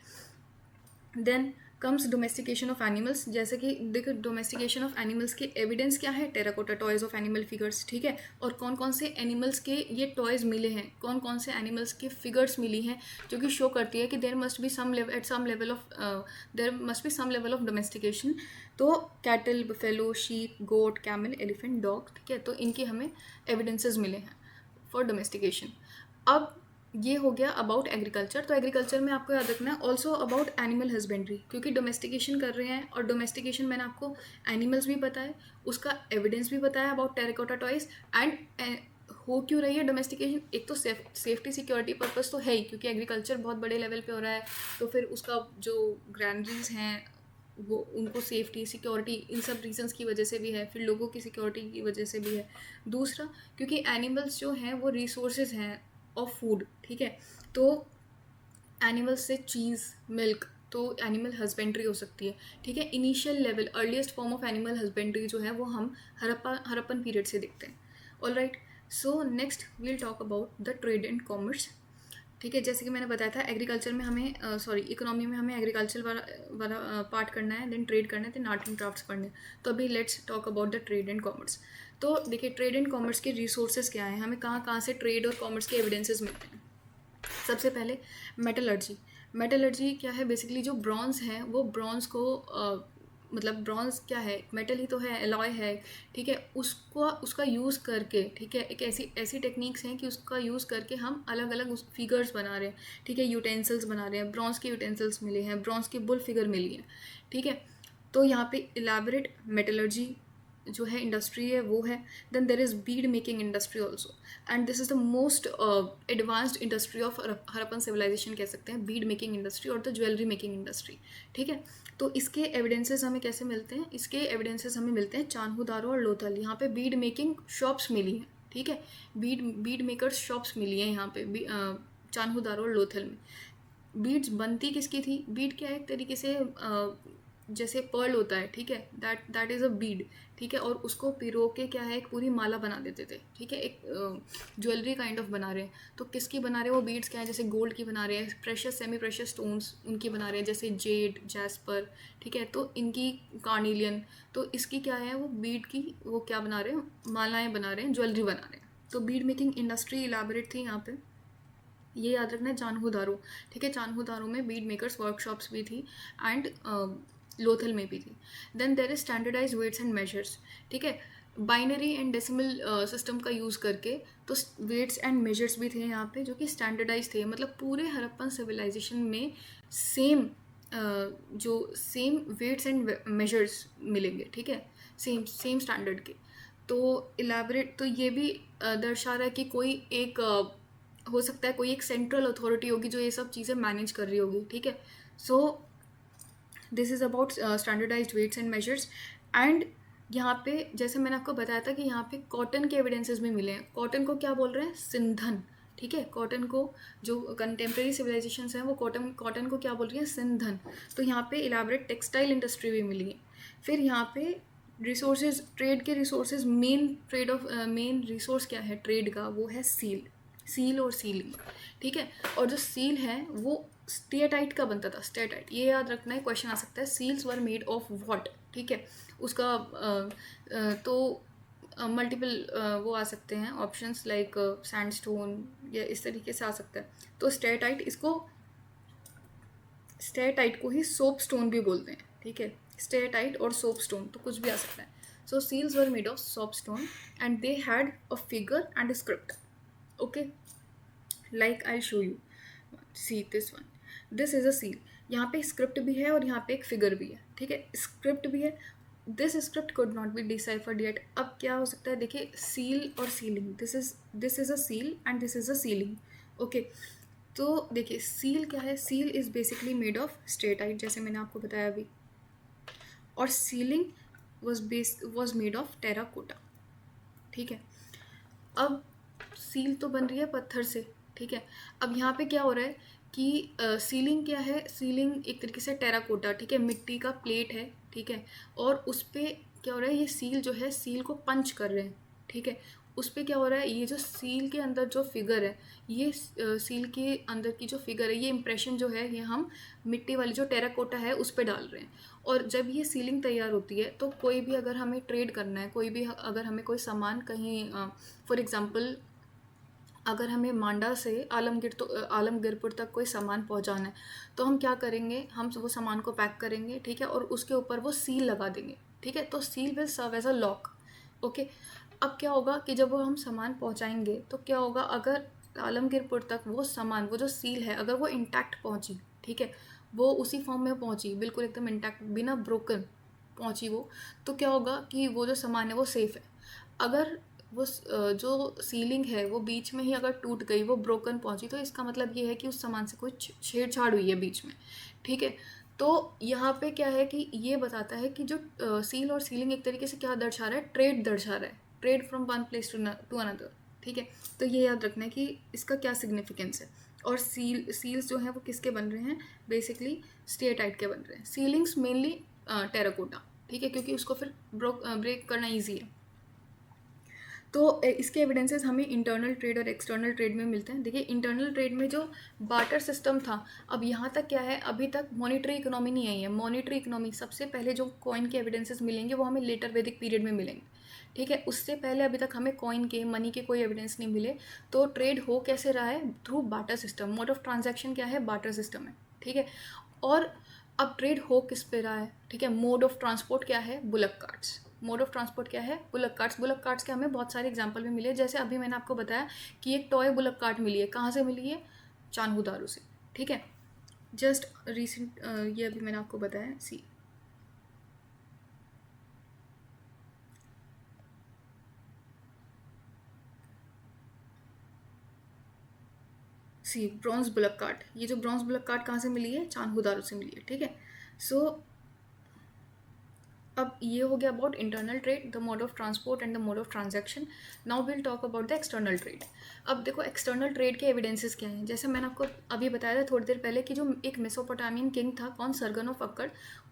Speaker 1: then comes domestication of animals. जैसे कि देखो, डोमेस्टिकेशन ऑफ एनिमल्स के एविडेंस क्या है, terracotta toys of animal figures. ठीक है, और कौन कौन से एनिमल्स के ये टॉयज मिले हैं, कौन कौन से एनिमल्स की फिगर्स मिली हैं, जो कि शो करती है कि there must be some level of domestication. तो cattle, buffalo, sheep, goat, camel, elephant, dog. ठीक है, तो इनके हमें एविडेंसेस मिले हैं फॉर डोमेस्टिकेशन। अब ये हो गया अबाउट एग्रीकल्चर। तो एग्रीकल्चर में आपको याद रखना है ऑल्सो अबाउट एनिमल हस्बेंड्री, क्योंकि डोमेस्टिकेशन कर रहे हैं, और डोमेस्टिकेशन मैंने आपको एनिमल्स भी बताया, उसका एविडेंस भी बताया अबाउट टेराकोटा टॉयज, एंड हो क्यों रही है डोमेस्टिकेशन? एक तो सेफ्टी सिक्योरिटी पर्पस तो है ही, क्योंकि एग्रीकल्चर बहुत बड़े लेवल पे हो रहा है, तो फिर उसका जो ग्रैंडरीज हैं वो उनको सेफ्टी सिक्योरिटी इन सब रीजंस की वजह से भी है, फिर लोगों की सिक्योरिटी की वजह से भी है। दूसरा, क्योंकि एनिमल्स जो हैं वो रिसोर्सेज हैं ऑफ फूड, ठीक है, तो एनिमल्स से चीज़, मिल्क, तो एनिमल हस्बेंड्री हो सकती है, ठीक है। Initial level, earliest form of animal husbandry जो है वो हम हरप्पन पीरियड से देखते हैं। All right, so next we'll talk about the trade and commerce, ठीक है। जैसे कि मैंने बताया था, एग्रीकल्चर में हमें इकोनॉमी में हमें एग्रीकल्चर वाला पार्ट करना है, देन ट्रेड करना है, देन आर्ट एंड क्राफ्ट्स पढ़ने हैं। तो अभी let's talk about the trade and commerce. तो देखिए, ट्रेड एंड कॉमर्स के रिसोर्सेज क्या हैं, हमें कहाँ कहाँ से ट्रेड और कॉमर्स के एविडेंसेस मिलते हैं। सबसे पहले मेटलर्जी। मेटलर्जी क्या है? बेसिकली जो ब्रॉन्ज है वो ब्रॉन्ज को मतलब ब्रॉन्ज क्या है? मेटल ही तो है, एलॉय है, ठीक है। उसका यूज़ करके, ठीक है, एक ऐसी टेक्निक्स हैं कि उसका यूज़ करके हम अलग अलग फिगर्स बना रहे हैं, ठीक है, यूटेंसिल्स बना रहे हैं। ब्रॉन्ज के यूटेंसिल्स मिले हैं, ब्रॉन्ज की बुल फिगर मिली है, ठीक है। तो यहाँ पे इलेबोरेट मेटलर्जी जो है इंडस्ट्री है वो है। Then there is bead making industry also, and this is the most advanced industry of Harappan civilization कह सकते हैं, बीड मेकिंग इंडस्ट्री और द ज्वेलरी मेकिंग इंडस्ट्री, ठीक है। तो इसके एविडेंसेस हमें कैसे मिलते हैं? इसके एविडेंसेस हमें मिलते हैं चान्हू दारो और लोथल। यहाँ पे बीड मेकिंग शॉप्स मिली हैं, ठीक है, बीड मेकर्स शॉप्स मिली हैं यहाँ पे चान्हू दारो और लोथल में। बीड्स बनती किसकी थी? बीड क्या है? एक तरीके से जैसे पर्ल होता है, ठीक है, दैट इज़ अ बीड, ठीक है, और उसको पिरो के क्या है, एक पूरी माला बना देते थे, ठीक है, एक ज्वेलरी काइंड ऑफ बना रहे हैं। तो किसकी बना रहे हैं वो बीड्स? क्या है? जैसे गोल्ड की बना रहे हैं, प्रेशियस सेमी प्रेशियस स्टोन्स उनकी बना रहे हैं, जैसे जेड, जैस्पर, ठीक है, तो इनकी कार्निलियन। तो इसकी क्या है? वो बीड की वो क्या बना रहे हैं? मालाएँ बना रहे हैं, ज्वेलरी बना रहे हैं। तो बीड मेकिंग इंडस्ट्री इलाबोरेट थी यहाँ पे, ये याद रखना है। चान्हू दारो, ठीक है, चान्हू दारो में बीड मेकर्स वर्कशॉप्स भी थी, एंड लोथल में भी थी। Then there is standardize weights and measures, ठीक है, बाइनरी एंड डेसिमल सिस्टम का यूज़ करके। तो वेट्स एंड मेजर्स भी थे यहाँ पे जो कि स्टैंडर्डाइज थे, मतलब पूरे हरप्पन सिविलाइजेशन में सेम जो सेम वेट्स एंड मेजर्स मिलेंगे, ठीक है, सेम स्टैंडर्ड के। तो इलेबरेट, तो ये भी दर्शा रहा है कि कोई एक हो सकता है कोई एक सेंट्रल अथॉरिटी होगी जो ये सब चीज़ें मैनेज कर रही होगी, ठीक है। So this is about standardized weights and measures. And यहाँ पे जैसे मैंने आपको बताया था कि यहाँ पे कॉटन के एविडेंसेस भी मिले हैं। कॉटन को क्या बोल रहे हैं? सिंधन, ठीक है, कॉटन को जो कंटेम्प्रेरी सिविलाइजेशंस हैं वो कॉटन को क्या बोल रही है? सिंधन। तो यहाँ पे इलाबरेट टेक्सटाइल इंडस्ट्री भी मिली है। फिर यहाँ पे रिसोर्सेज, ट्रेड के रिसोर्सेज, मेन रिसोर्स क्या है ट्रेड का? वो है सील और सीलिंग, ठीक है। और जो सील है वो स्टेटाइट का बनता था, स्टेटाइट, ये याद रखना है, क्वेश्चन आ सकता है। Seals were made of what, ठीक है, उसका तो मल्टीपल वो आ सकते हैं ऑप्शंस, लाइक सैंडस्टोन या इस तरीके से आ सकता है। तो स्टेटाइट को ही सोप स्टोन भी बोलते हैं, ठीक है, स्टेटाइट और सोप स्टोन तो कुछ भी आ सकता है। So seals were made of soap stone and they had a figure and a script, okay, like I'll show you. See this one, this is a seal। यहाँ पे स्क्रिप्ट भी है और यहाँ पे एक फिगर भी है, ठीक है, स्क्रिप्ट भी है। This script could not be deciphered yet. अब क्या हो सकता है? देखिए, सील और ceiling, this is a seal and this is a ceiling, okay. तो देखिए, सील क्या है? Seal is basically made of steatite, जैसे मैंने आपको बताया अभी, और ceiling was made of terracotta, ठीक है। अब सील तो बन रही है पत्थर से, ठीक है। अब यहाँ पे क्या हो रहा है कि सीलिंग क्या है? सीलिंग एक तरीके से टेराकोटा, ठीक है, मिट्टी का प्लेट है, ठीक है, और उस पर क्या हो रहा है? ये सील जो है, सील को पंच कर रहे हैं, ठीक है। उस पर क्या हो रहा है? ये जो सील के अंदर जो फिगर है, ये सील के अंदर की जो फिगर है, ये इंप्रेशन जो है, ये हम मिट्टी वाली जो टेराकोटा है उस पर डाल रहे हैं। और जब ये सीलिंग तैयार होती है तो कोई भी अगर हमें ट्रेड करना है, कोई भी अगर हमें कोई सामान कहीं, फॉर एग्ज़ाम्पल अगर हमें मांडा से आलमगीरपुर तक कोई सामान पहुंचाना है, तो हम क्या करेंगे? हम वो सामान को पैक करेंगे, ठीक है, और उसके ऊपर वो सील लगा देंगे, ठीक है। तो seal will serve as a lock, okay. अब क्या होगा कि जब वो हम सामान पहुंचाएंगे तो क्या होगा? अगर आलमगीरपुर तक वो सामान, वो जो सील है, अगर वो इंटैक्ट पहुंची, ठीक है, वो उसी फॉर्म में पहुंची, बिल्कुल एकदम इंटैक्ट, बिना ब्रोकन पहुंची वो, तो क्या होगा कि वो जो सामान है वो सेफ़ है। अगर जो सीलिंग है वो बीच में ही अगर टूट गई, वो ब्रोकन पहुंची, तो इसका मतलब ये है कि उस सामान से कोई छेड़छाड़ हुई है बीच में, ठीक है। तो यहाँ पे क्या है कि ये बताता है कि जो सील और सीलिंग एक तरीके से क्या दर्शा रहा है, ट्रेड दर्शा रहा है, trade from one place to another, ठीक है। तो ये याद रखना है कि इसका क्या सिग्निफिकेंस है। और सील्स जो हैं वो किसके बन रहे हैं, बेसिकली स्टेटाइट के बन रहे हैं। सीलिंग्स मेनली टेराकोटा, ठीक है, क्योंकि उसको फिर ब्रेक करना ईजी है। तो इसके एविडेंसेस हमें इंटरनल ट्रेड और एक्सटर्नल ट्रेड में मिलते हैं। देखिए इंटरनल ट्रेड में जो बार्टर सिस्टम था, अब यहाँ तक क्या है, अभी तक मॉनिटरी इकोनॉमी नहीं आई है। मॉनिटरी इकोनॉमी सबसे पहले जो कॉइन के एविडेंसेस मिलेंगे वो हमें लेटर वैदिक पीरियड में मिलेंगे, ठीक है। उससे पहले अभी तक हमें कॉइन के, मनी के कोई एविडेंस नहीं मिले। तो ट्रेड हो कैसे रहा है, through barter system. Mode of transaction क्या है, बार्टर सिस्टम है, ठीक है। और अब ट्रेड हो किस पे रहा है, ठीक है। मोड ऑफ ट्रांसपोर्ट क्या है, bullock carts. Mode of transport क्या है, बुलक कार्ट्स। बुलक कार्ट्स के हमें बहुत सारे एग्जांपल भी मिले, जैसे अभी मैंने आपको बताया कि एक टॉय बुलक कार्ट मिली है, कहाँ से मिली है, चानहू दारू से, ठीक है। जस्ट रिसेंट ये अभी मैंने आपको बताया। सी ब्रॉन्ज बुलक कार्ट, ये जो ब्रॉन्ज बुलक कार्ट कहाँ से मिली है, चानहू दारू से मिली है, ठीक है। सो अब ये हो गया about internal trade, the mode of transport and the mode of transaction. Now will talk about the external trade. अब देखो एक्सटर्नल ट्रेड के एविडेंसेस क्या हैं। जैसे मैंने आपको अभी बताया था थोड़ी देर पहले कि जो एक मेसोपोटामियन किंग था, कौन, सरगन ऑफ अक्कड़,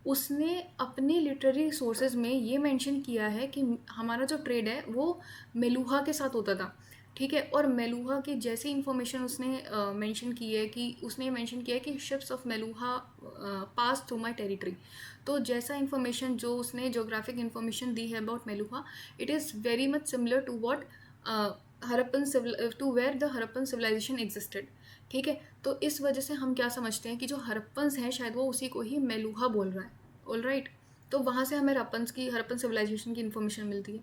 Speaker 1: उसने अपने लिटरेरी सोर्सेज में ये मेंशन किया है कि हमारा जो ट्रेड है वो मेलुहा के साथ होता था, ठीक है। और मेलुहा की जैसी इन्फॉर्मेशन उसने मेंशन की है कि उसने मेंशन किया है कि ships of Meluha pass through my territory. तो जैसा इन्फॉर्मेशन जो उसने जोग्राफिक इन्फॉर्मेशन दी है about Meluha, it is very much similar to what Harappan to where the Harappan civilization existed, ठीक है। तो इस वजह से हम क्या समझते हैं कि जो हरप्पन्स हैं शायद वो उसी को ही मेलुहा बोल रहा है, ऑल राइट। तो वहाँ से हमें हरप्पन सिविलाइजेशन की इन्फॉर्मेशन मिलती है,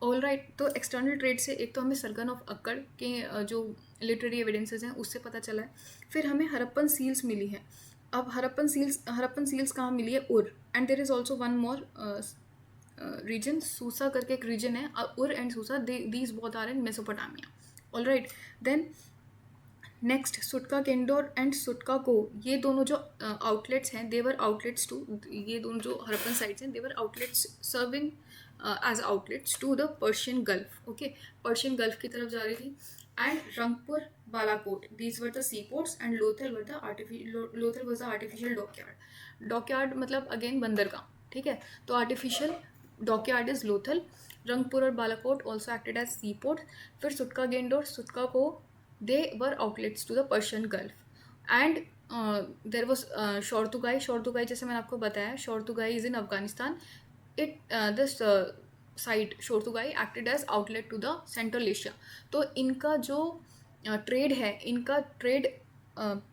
Speaker 1: ऑल राइट। तो एक्सटर्नल ट्रेड से एक तो हमें सरगन ऑफ अक्कड़ के जो लिटरेरी एविडेंसेस हैं उससे पता चला है। फिर हमें हरप्पन सील्स मिली है। अब हरप्पन सील्स कहाँ मिली है, Ur. And there is also one more region, Susa करके एक रीजन है, Ur and Susa, these both are in Mesopotamia, all right. Then next Sutkagen Dor and सुटका को, ये दोनों जो आउटलेट्स हैं, देवर आउटलेट्स टू, ये दोनों जो हरप्पन साइट्स हैं, they were outlets serving as outlets to the Persian Gulf, okay. Persian Gulf की तरफ जा रही थी। And Rangpur, Balakot, these were the sea ports and Lothal was the artificial dockyard. Dockyard मतलब अगेन बंदरगाह, ठीक है। तो artificial dockyard is Lothal. Rangpur और Balakot also acted as sea port. फिर सुटका गेंडोर, सुटका को, they were outlets to the Persian Gulf. And there was Shortugai. Shortugai जैसे मैंने आपको बताया, Shortugai is in Afghanistan. This site Shortugai acted as outlet to the Central Asia. तो इनका जो ट्रेड है, इनका ट्रेड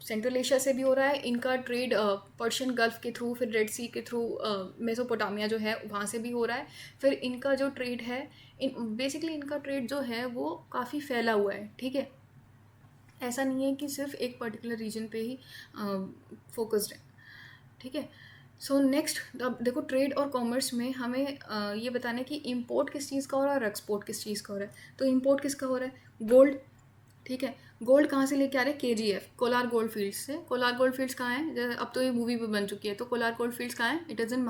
Speaker 1: सेंट्रल एशिया से भी हो रहा है, इनका ट्रेड पर्शियन गल्फ के थ्रू, फिर रेड सी के थ्रू मेसोपोटामिया जो है वहाँ से भी हो रहा है। फिर इनका जो ट्रेड है, बेसिकली इनका ट्रेड जो है वो काफ़ी फैला हुआ है, ठीक है। ऐसा नहीं है कि सिर्फ एक पर्टिकुलर रीजन पे ही फोकस्ड है, ठीक है। सो नेक्स्ट अब देखो ट्रेड और कॉमर्स में हमें ये बताना है कि इंपोर्ट किस चीज़ का हो रहा है और एक्सपोर्ट किस चीज़ का हो रहा है। तो इंपोर्ट किसका हो रहा है, गोल्ड, ठीक है। गोल्ड कहाँ से लेके आ रहे हैं, KGF, कोलार गोल्ड फील्ड्स से। कोलार गोल्ड फील्ड्स कहाँ है, जैसे अब तो ये मूवी भी बन चुकी है, तो कोलार गोल्ड फील्ड्स कहाँ है, it is in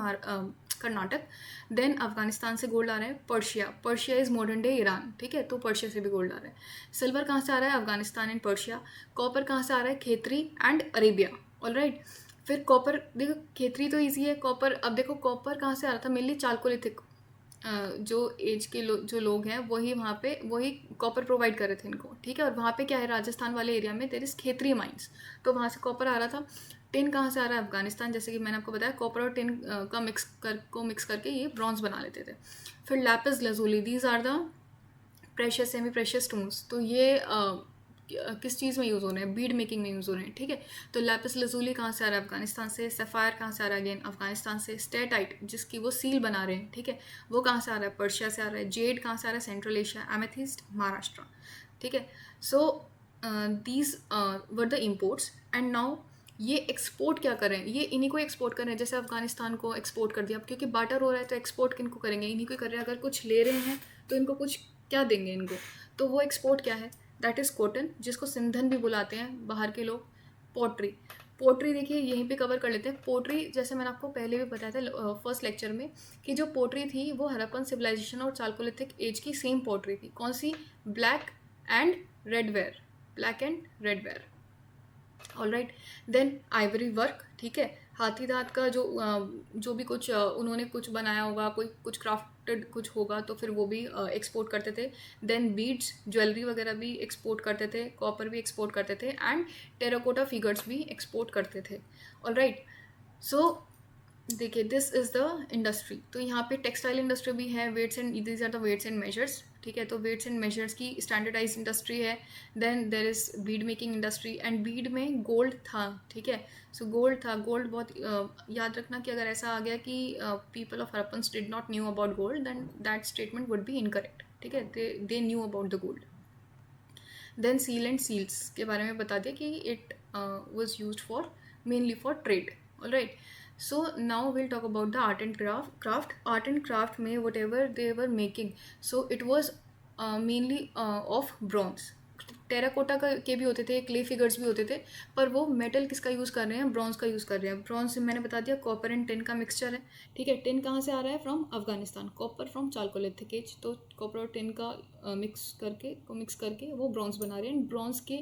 Speaker 1: Karnataka. Then Afghanistan से गोल्ड आ रहा है, Persia is modern day Iran, ठीक है। तो पर्शिया से भी गोल्ड आ रहा है। सिल्वर कहाँ से आ रहा है, अफगानिस्तान एंड पर्शिया। कॉपर कहाँ से आ रहा है, Khetri and Arabia, all right. फिर कॉपर, देखो खेतरी तो ईजी है, कॉपर, अब देखो कॉपर कहाँ से आ रहा था, मेनली चालकोलिथिक जो एज के जो लोग हैं वही वहाँ पे वही कॉपर प्रोवाइड कर रहे थे इनको, ठीक है। और वहाँ पे क्या है, राजस्थान वाले एरिया में देयर इज़ खेतरी माइंस, तो वहाँ से कॉपर आ रहा था। टिन कहाँ से आ रहा है, अफगानिस्तान, जैसे कि मैंने आपको बताया कॉपर और टिन का मिक्स करके ये ब्रॉन्ज बना लेते थे। फिर lapis lazuli, these are the precious semi precious stones. तो ये किस चीज़ में यूज़ हो रहे हैं, बीड मेकिंग में यूज़ हो रहे हैं, ठीक है। तो लैपिस लजूली कहाँ से आ रहा है, अफगानिस्तान से। सफ़ायर कहाँ से आ रहा है, अगेन अफगानिस्तान से। स्टेटाइट जिसकी वो सील बना रहे हैं, ठीक है, वो कहाँ से आ रहा है, पर्शिया से आ रहा है। जेड कहाँ से आ रहा है, सेंट्रल एशिया। एमेथिस्ट महाराष्ट्र, ठीक है। So these were the imports. And now ये एक्सपोर्ट क्या करें, ये इन्हीं को एक्सपोर्ट करें, जैसे अफगानिस्तान को एक्सपोर्ट कर दिया, क्योंकि बाटर हो रहा है तो एक्सपोर्ट किन को करेंगे, इन्हीं को कर रहे हैं। अगर कुछ ले रहे हैं तो इनको कुछ क्या देंगे इनको? तो वो एक्सपोर्ट क्या है? दैट इज़ कॉटन, जिसको सिंधन भी बुलाते हैं बाहर के लोग। पोट्री, पोट्री देखिए यहीं पे कवर कर लेते हैं। पोट्री जैसे मैंने आपको पहले भी बताया था फर्स्ट लेक्चर में कि जो पोट्री थी वो हड़प्पन सिविलाइजेशन और चालकोलिथिक एज की सेम पोट्री थी। कौन सी? Black and red ware, black and red ware. All right, then ivory work, ठीक है, हाथी दांत का जो भी कुछ उन्होंने कुछ बनाया होगा, कोई कुछ क्राफ्टेड कुछ होगा तो फिर वो भी एक्सपोर्ट करते थे। देन बीड्स, ज्वेलरी वगैरह भी एक्सपोर्ट करते थे, कॉपर भी एक्सपोर्ट करते थे, एंड टेराकोटा फिगर्स भी एक्सपोर्ट करते थे। ऑल राइट, सो देखिए दिस इज़ द इंडस्ट्री। तो यहाँ पे टेक्सटाइल इंडस्ट्री भी है, weights and these are the weights and measures, ठीक है। तो वेट्स एंड मेजर्स की स्टैंडर्डाइज इंडस्ट्री है। Then there is bead making industry, and bead में गोल्ड था, ठीक है। सो गोल्ड था, गोल्ड बहुत याद रखना कि अगर ऐसा आ गया कि people of Harappans did not knew about gold, then that statement would be incorrect, ठीक है। They knew about the gold. Then seal and seals के बारे में बता दिया कि it was use for mainly for trade. All right, so now will talk about the art and craft. Art and craft में whatever they were making, so it was mainly of bronze. Terracotta के भी होते थे, clay figures भी होते थे, पर वो मेटल किसका यूज़ कर रहे हैं? ब्रॉन्ज का यूज़ कर रहे हैं। ब्रॉन्ज मैंने बता दिया कॉपर एंड टिन का मिक्सचर है, ठीक है। टिन कहाँ से आ रहा है? From Afghanistan. Copper from Chalcolithic as, तो कॉपर और टिन का मिक्स करके वो ब्रॉन्ज बना रहे हैं। ब्रॉन्ज के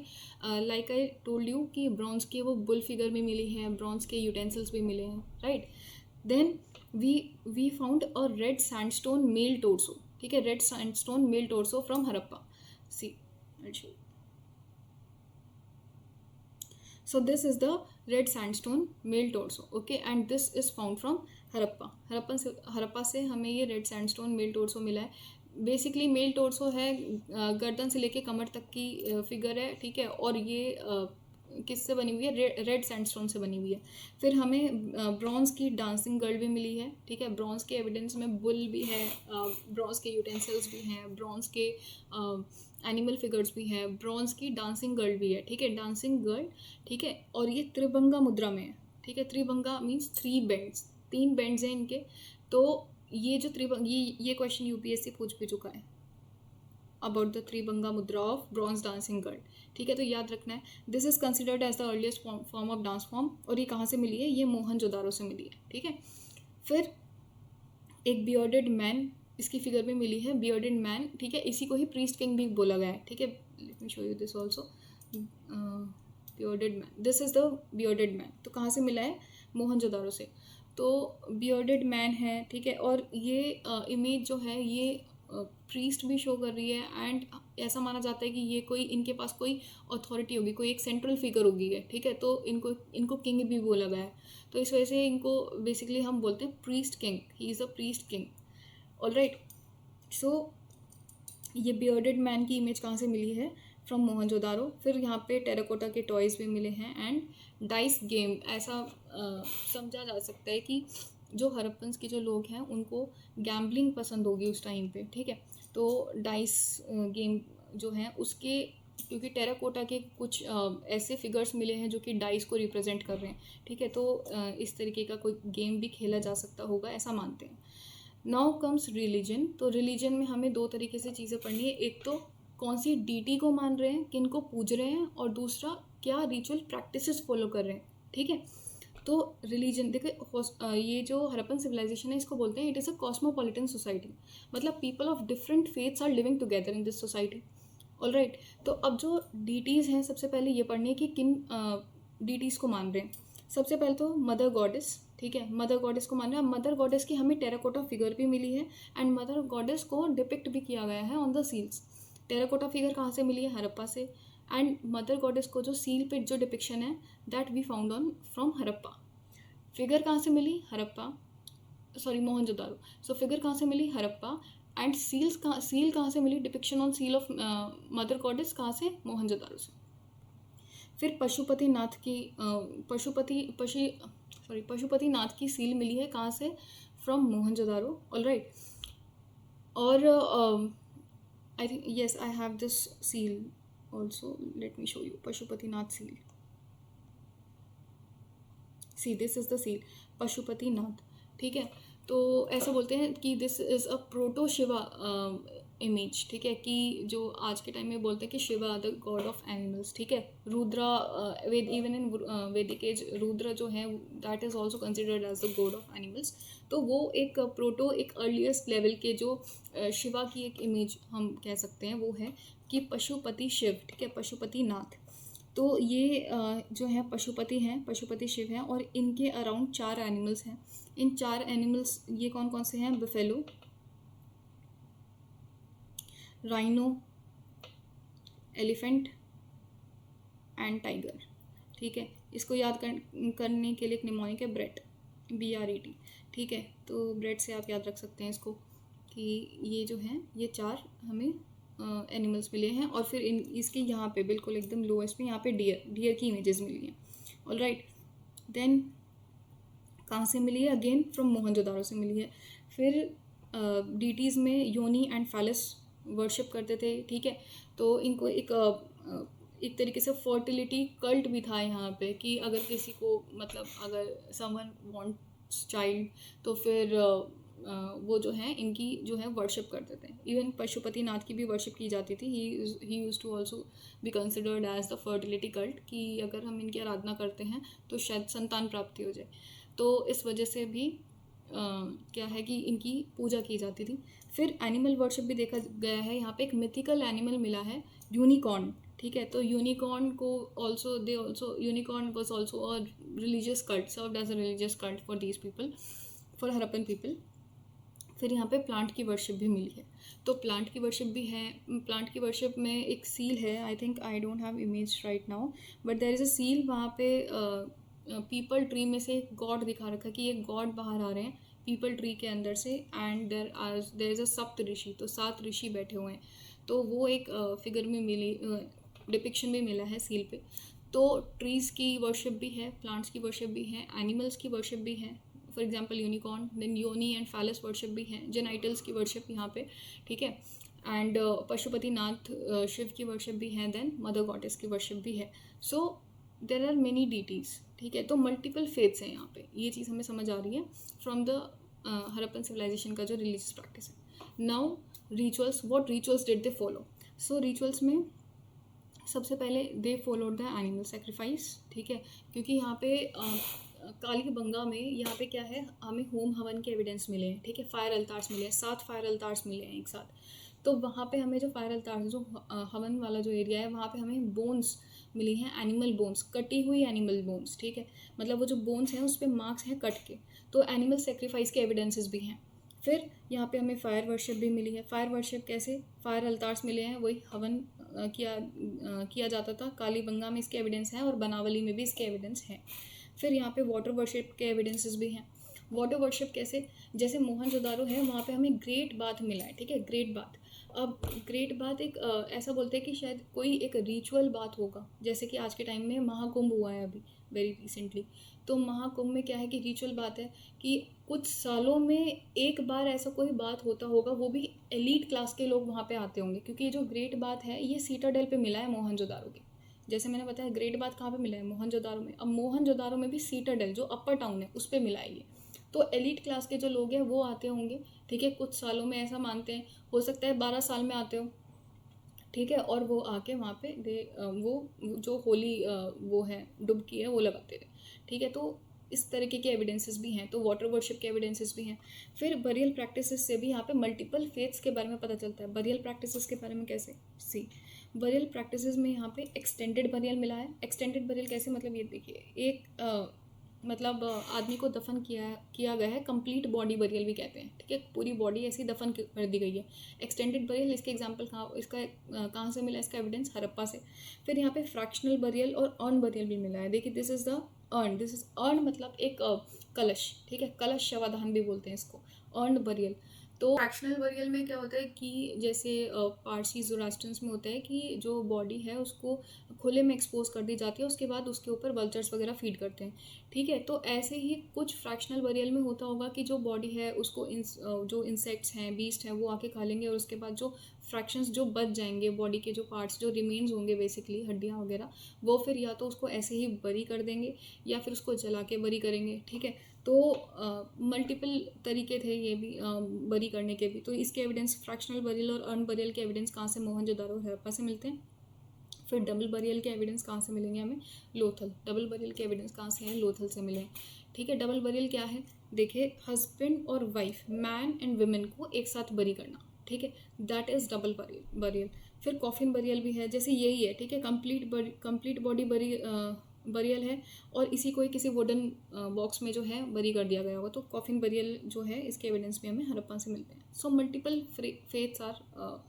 Speaker 1: लाइक आई टोल्ड यू कि ब्रॉन्ज के वो बुल फिगर भी मिली हैं, ब्रॉन्ज के यूटेंसिल्स भी मिले हैं, right. Then we found a red sandstone male torso, ठीक है, red sandstone male torso from Harappa. See, so this is the red sandstone male torso, okay, and this is found from Harappa से हमें ये red sandstone male torso मिला है। Basically mail torso है, गर्दन से लेके कमर तक की फिगर है, ठीक है, और ये किससे बनी हुई है? रेड सैंडस्टोन से बनी हुई है। फिर हमें ब्रॉन्ज की डांसिंग गर्ल भी मिली है, ठीक है। ब्रॉन्ज के एविडेंस में बुल भी है, ब्रॉन्ज के यूटेंसिल्स भी हैं, ब्रॉन्ज के एनिमल फिगर्स भी हैं, ब्रॉन्ज की डांसिंग गर्ल भी है, ठीक है, डांसिंग गर्ल, ठीक है। और ये त्रिभंगा मुद्रा में है, ठीक है। त्रिभंगा मीन्स 3 बेंड्स, 3 बेंड्स हैं इनके। तो ये जो ये क्वेश्चन यूपीएससी पूछ भी चुका है अबाउट द त्रिभंगा मुद्रा ऑफ ब्रॉन्ज डांसिंग गर्ल, ठीक है। तो याद रखना है, this is considered as the earliest form of dance form. और ये कहाँ से मिली है? ये मोहनजोदारो से मिली है, ठीक है। फिर एक बियर्डेड मैन, इसकी फिगर भी मिली है, बियर्डेड मैन, ठीक है। इसी को ही प्रीस्ट किंग भी बोला गया है, ठीक है। Let me show you this also, bearded man, this is the bearded man. तो कहाँ से मिला है? मोहनजोदारो से। तो बियर्डेड मैन है, ठीक है। और ये इमेज जो है ये प्रीस्ट भी शो कर रही है, एंड ऐसा माना जाता है कि ये कोई इनके पास कोई अथॉरिटी होगी, कोई एक सेंट्रल फिगर होगी है, ठीक है। तो इनको किंग भी बोला गया है। तो इस वजह से इनको बेसिकली हम बोलते हैं priest king, he is a priest king. All right, so ये बियर्डेड मैन की इमेज कहाँ से मिली है? फ्रॉम मोहनजोदारो। फिर यहाँ पे टेराकोटा के टॉयज़ भी मिले हैं, एंड डाइस गेम। ऐसा समझा जा सकता है कि जो हड़प्पन्स के जो लोग हैं उनको गैम्बलिंग पसंद होगी उस टाइम पे, ठीक है। तो डाइस गेम जो हैं उसके, क्योंकि टेराकोटा के कुछ ऐसे फिगर्स मिले हैं जो कि डाइस को रिप्रेजेंट कर रहे हैं, ठीक है। तो इस तरीके का कोई गेम भी खेला जा सकता होगा, ऐसा मानते हैं। Now comes religion. तो रिलीजन में हमें 2 तरीके से चीज़ें पढ़नी है। एक तो कौन सी डीटी को मान रहे हैं, किन को पूज रहे हैं, और दूसरा क्या रिचुअल प्रैक्टिसेस फॉलो कर रहे हैं, ठीक है। तो रिलीजन देखिए, ये जो हड़प्पन सिविलाइजेशन है इसको बोलते हैं it is a cosmopolitan society. मतलब people of different faiths are living together in this society. All right, तो अब जो डीटीज़ हैं सबसे पहले ये पढ़नी है कि किन डीटीज़ को मान रहे हैं। सबसे पहले तो मदर गॉडेस, ठीक है, मदर गॉडेस को मान रहे हैं। मदर गॉडेस की हमें टेराकोटा फिगर भी मिली है, एंड मदर गॉडेस को डिपिक्ट भी किया गया है on the seals. Terracotta figure कहाँ से मिली है? हड़प्पा से। एंड मदर गॉडेस को जो सील पे जो डिपिक्शन है that we found on from Harappa. Figure कहाँ से मिली? Harappa, sorry Mohenjodaro. So figure कहाँ से मिली? हड़प्पा। एंड सील कहाँ से मिली? Depiction on seal of mother goddess कहाँ से? मोहनजोदारो से। फिर पशुपतिनाथ की पशुपतिनाथ की सील मिली है कहाँ से? फ्रॉम मोहनजोदारो। ऑल राइट, और I think yes I have this seal also, let me show you Pashupatinath seal. See this is the seal Pashupatinath, ठीक है। तो ऐसा बोलते हैं कि this is a proto Shiva image, ठीक है, कि जो आज के टाइम में बोलते हैं कि Shiva the god of animals, ठीक है। रुद्रा, इवन इन वैदिक एज रुद्र जो है that is also considered as the god of animals. तो वो एक एक अर्लीस्ट लेवल के जो शिवा की एक इमेज हम कह सकते हैं वो है कि पशुपति शिव, ठीक है, पशुपति नाथ। तो ये जो है पशुपति हैं, पशुपति शिव हैं, और इनके अराउंड 4 एनिमल्स हैं। इन 4 एनिमल्स ये कौन कौन से हैं? Buffalo, rhino, elephant and tiger, ठीक है। इसको याद करने के लिए एक निमोनिक है ब्रेट, BRET, ठीक है। तो ब्रेट से आप याद रख सकते हैं इसको कि ये जो हैं ये 4 हमें एनिमल्स मिले हैं। और फिर इसके यहाँ पे बिल्कुल एकदम लोएस्ट पे यहाँ पे डियर की इमेजेस मिली हैं। ऑल राइट, देन कहाँ से मिली है? अगेन फ्रॉम मोहनजोदारो से मिली है। फिर डीटीज़ में योनी एंड फैलस वर्शिप करते थे, ठीक है। तो इनको एक तरीके से फर्टिलिटी कल्ट भी था यहाँ पे कि अगर किसी को मतलब अगर समवन वांट्स चाइल्ड तो फिर वो जो है इनकी जो है वर्शिप करते थे। इवन पशुपति नाथ की भी वर्शिप की जाती थी। He used to also be considered as the fertility cult कि अगर हम इनकी आराधना करते हैं तो शायद संतान प्राप्ति हो जाए। तो इस वजह से भी क्या है कि इनकी पूजा की जाती थी। फिर एनिमल वर्शिप भी देखा गया है। यहाँ पे एक मिथिकल एनिमल मिला है, यूनिकॉर्न, ठीक है। तो यूनिकॉर्न को unicorn was also a religious cult, served as a religious cult for these people, for Harappan people. फिर यहाँ पे प्लांट की वर्शिप भी मिली है। तो प्लांट की वर्शिप भी है। प्लांट की वर्शिप में एक सील है, I think I don't have image right now, but there is a seal. वहाँ पे पीपल ट्री में से एक गॉड दिखा रखा है कि ये गॉड बाहर आ रहे हैं पीपल ट्री के अंदर से, एंड देयर इज़ अ सप्त ऋषि, तो 7 ऋषि बैठे हुए हैं। तो वो एक फिगर में मिली, डिपिक्शन भी मिला है सील पे। तो ट्रीज़ की वर्शिप भी है, प्लांट्स की वर्शिप भी है, एनिमल्स की वर्शिप भी है, फॉर एग्जाम्पल यूनिकॉर्न। देन योनी एंड फैलस वर्शिप भी है, जेनाइटल्स की वर्शिप यहाँ पे, ठीक है। एंड पशुपति नाथ शिव की वर्शिप भी है, देन मदर गॉडेस की वर्शिप भी है। सो देर आर मेनी डीटीज़, ठीक है। तो मल्टीपल फेथ्स हैं यहाँ पे, ये चीज़ हमें समझ आ रही है फ्रॉम द हरप्पन सिविलाइजेशन का जो रिलीजियस प्रैक्टिस है। Now rituals, what rituals did they follow? So rituals में सबसे पहले they followed the animal sacrifice, ठीक है। क्योंकि यहाँ पे कालीबंगा में यहाँ पे क्या है, हमें होम हवन के एविडेंस मिले हैं, ठीक है। फायर अल्तार्स मिले हैं, 7 फायर अल्तार्स मिले हैं एक साथ। तो वहाँ पे हमें जो फायर अल्तार्स, जो हवन वाला जो एरिया है, वहाँ पे हमें बोन्स मिली हैं, एनिमल बोन्स, कटी हुई एनिमल बोन्स, ठीक है। मतलब वो जो बोन्स हैं उस पर मार्क्स हैं कट के, तो एनिमल सेक्रीफाइस के एविडेंसेस भी हैं। फिर यहाँ पे हमें फायर वर्शिप भी मिली है। फायर वर्शिप कैसे? फायर अल्तार्स मिले हैं, वही हवन किया जाता था कालीबंगा में, इसके एविडेंस हैं, और बनावली में भी इसके एविडेंस हैं। फिर यहाँ पे वाटर वर्शिप के एविडेंसेस भी हैं। वाटर वर्शिप कैसे? जैसे मोहनजोदारो है, वहाँ पे हमें ग्रेट बाथ मिला है, ठीक है, ग्रेट बाथ। अब ग्रेट बाथ एक ऐसा बोलते हैं कि शायद कोई एक रिचुअल बात होगा, जैसे कि आज के टाइम में महाकुंभ हुआ है अभी वेरी रिसेंटली। तो महाकुंभ में क्या है कि रिचुअल बात है कि कुछ सालों में एक बार ऐसा कोई बात होता होगा, वो भी एलीट क्लास के लोग वहाँ पे आते होंगे, क्योंकि ये जो ग्रेट बात है ये सीटाडेल पे मिला है मोहनजोदारो के। जैसे मैंने बताया ग्रेट बात कहाँ पे मिला है? मोहनजोदारो में। अब मोहनजोदारो में भी सीटाडेल जो अपर टाउन है उस पर मिला है ये। तो एलीट क्लास के जो लोग हैं वो आते होंगे, ठीक है, कुछ सालों में, ऐसा मानते हैं। हो सकता है 12 साल में आते हो, ठीक है, और वो आके वहाँ पे वो जो होली वो है डुबकी है वो लगाते थे, ठीक है। तो इस तरीके के एविडेंसेस भी हैं। तो वाटर वर्शिप के एविडेंसेस भी हैं। फिर बरियल प्रैक्टिसेस से भी यहाँ पे मल्टीपल फेथ्स के बारे में पता चलता है। बरियल प्रैक्टिसेस के बारे में कैसे? बरियल प्रैक्टिसेस में यहाँ पे एक्सटेंडेड बरियल मिला है। एक्सटेंडेड बरियल कैसे? मतलब ये देखिए, एक मतलब आदमी को दफन किया गया है, कंप्लीट बॉडी बरियल भी कहते हैं, ठीक है, पूरी बॉडी ऐसी दफन कर दी गई है। एक्सटेंडेड बरियल, इसके एग्जांपल कहाँ से मिला इसका एविडेंस? हरप्पा से। फिर यहाँ पे फ्रैक्शनल बरियल और अर्न बरियल भी मिला है। देखिए, दिस इज अर्न मतलब एक कलश, ठीक है, कलश शवाधान भी बोलते हैं इसको, अर्न बरियल। तो फ्रैक्शनल बरियल में क्या होता है कि जैसे पारसी ज़ोरास्ट्रियंस में होता है कि जो बॉडी है उसको खुले में एक्सपोज कर दी जाती है, उसके बाद उसके ऊपर वल्चर्स वगैरह फीड करते हैं, ठीक है। तो ऐसे ही कुछ फ्रैक्शनल बरियल में होता होगा कि जो बॉडी है उसको जो इंसेक्ट्स हैं, बीस्ट हैं, वो आके खा लेंगे, और उसके बाद जो फ्रैक्शंस जो बच जाएंगे, बॉडी के जो पार्ट्स जो रिमेन्स होंगे बेसिकली हड्डियाँ वगैरह, वो फिर या तो उसको ऐसे ही बरी कर देंगे या फिर उसको जला के बरी करेंगे, ठीक है। तो मल्टीपल तरीके थे ये भी बरी करने के भी। तो इसके एविडेंस फ्रैक्शनल बरियल और अर्न बरियल के एविडेंस कहाँ से, मोहनजोदारो हड़प्पा से मिलते हैं। फिर डबल बरियल के एविडेंस कहाँ से मिलेंगे हमें, लोथल। डबल बरियल के एविडेंस कहाँ से हैं, लोथल से मिले हैं, ठीक है। डबल बरियल क्या है, देखिए हस्बैंड और वाइफ, मैन एंड वुमेन को एक साथ बरी करना, ठीक है, दैट इज डबल बरियल। फिर कॉफिन बरियल भी है, जैसे यही है, ठीक है, कंप्लीट बॉडी बरियल है और इसी को ही किसी वुडन बॉक्स में जो है बरी कर दिया गया होगा, तो कॉफिन बरियल जो है इसके एविडेंस भी हमें हड़प्पा से मिलते हैं। So multiple faiths are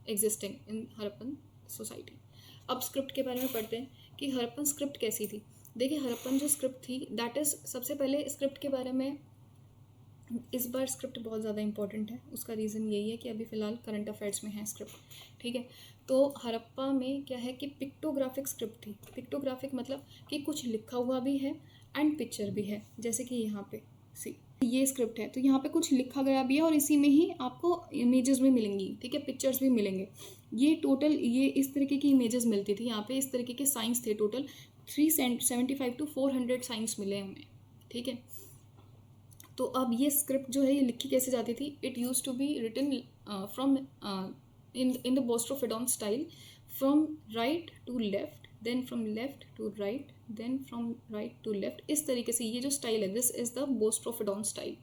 Speaker 1: existing in Harappan society. अब स्क्रिप्ट के बारे में पढ़ते हैं कि हड़प्पन स्क्रिप्ट कैसी थी। देखिए हड़प्पन जो स्क्रिप्ट थी दैट इज़, सबसे पहले स्क्रिप्ट के बारे में, इस बार स्क्रिप्ट बहुत ज़्यादा इंपॉर्टेंट है। उसका रीज़न यही है कि अभी फ़िलहाल करंट अफेयर्स में है स्क्रिप्ट, ठीक है। तो हड़प्पा में क्या है कि पिक्टोग्राफिक स्क्रिप्ट थी। पिक्टोग्राफिक मतलब कि कुछ लिखा हुआ भी है एंड पिक्चर भी है, जैसे कि यहाँ पे सी ये स्क्रिप्ट है तो यहाँ पे कुछ लिखा गया भी है और इसी में ही आपको इमेजेस भी मिलेंगी, ठीक है, पिक्चर्स भी मिलेंगे। ये टोटल ये इस तरीके की इमेजेस मिलती थी यहाँ पे, इस तरीके के साइंस थे टोटल 375 to 400 साइंस मिले हमें, ठीक है। तो अब ये स्क्रिप्ट जो है ये लिखी कैसे जाती थी, it use to be written from in the boustrophedon style, from right to left, then from left to right, then from right to left, इस तरीके से ये जो स्टाइल है this is the boustrophedon style,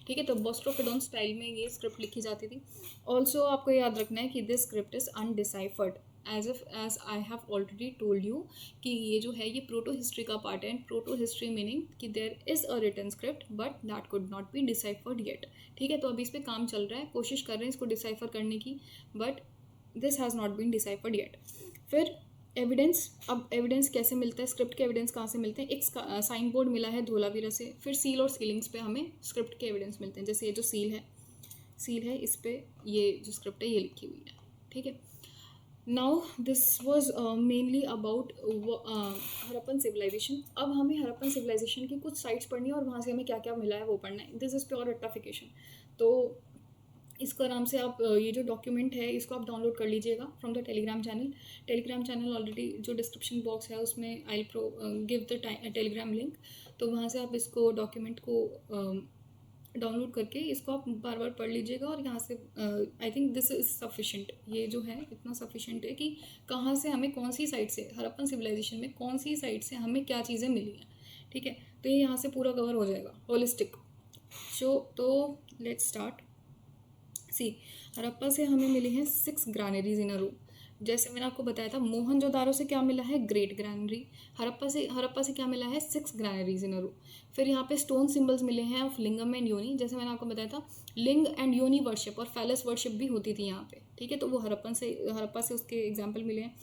Speaker 1: ठीक है। तो बोस्ट्रोफिडॉन स्टाइल में ये स्क्रिप्ट लिखी जाती थी। ऑल्सो आपको याद रखना है कि this script is undeciphered as I have already told you कि ये जो है ये प्रोटो हिस्ट्री का पार्ट है। एंड प्रोटो हिस्ट्री मीनिंग कि there is a written script but that could not be deciphered yet, ठीक है। तो अभी इस पर काम चल रहा है, कोशिश कर रहे हैं इसको डिसाइफर करने की, but this has not been deciphered yet. फिर एविडेंस, अब एविडेंस कैसे मिलता है, स्क्रिप्ट के एविडेंस कहाँ से मिलते हैं, एक साइन बोर्ड मिला है धोलावीरा से। फिर सील और सीलिंग्स पे हमें स्क्रिप्ट के एविडेंस मिलते हैं, जैसे ये जो सील है इस पे ये जो स्क्रिप्ट है ये लिखी हुई है, ठीक है। Now this was mainly about Harappan civilization. अब हमें हड़प्पन सिविलाइजेशन की कुछ साइट्स पढ़नी है और वहाँ से हमें क्या क्या मिला है वो पढ़ना है। दिस इज़ प्योर रट्टाफिकेशन। तो इसको आराम से आप ये जो डॉक्यूमेंट है इसको आप डाउनलोड कर लीजिएगा from the Telegram channel already जो डिस्क्रिप्शन बॉक्स है उसमें I give the Telegram link. तो वहाँ से आप इसको डॉक्यूमेंट को डाउनलोड करके इसको आप बार बार पढ़ लीजिएगा। और यहाँ से I think this is sufficient, ये जो है इतना सफिशेंट है कि कहाँ से हमें कौन सी साइट से हड़प्पन सिविलाइजेशन में कौन सी साइट से हमें क्या चीज़ें मिली हैं, ठीक है। तो ये यहाँ से पूरा कवर हो जाएगा होलिस्टिक शो। तो लेट्स स्टार्ट। सी हड़प्पा से हमें मिली हैं 6 ग्रैनरीज इन अ रो। जैसे मैंने आपको बताया था मोहनजोदारो से क्या मिला है, ग्रेट ग्रैनरी। हड़प्पा से क्या मिला है, 6 ग्रैनरीज इन अ रो। फिर यहाँ पे स्टोन सिंबल्स मिले हैं ऑफ लिंगम एंड योनी। जैसे मैंने आपको बताया था लिंग एंड योनी वर्शिप और फैलस वर्शिप भी होती थी यहाँ पे, ठीक है। तो वो हड़प्पा से उसके एग्जाम्पल मिले हैं,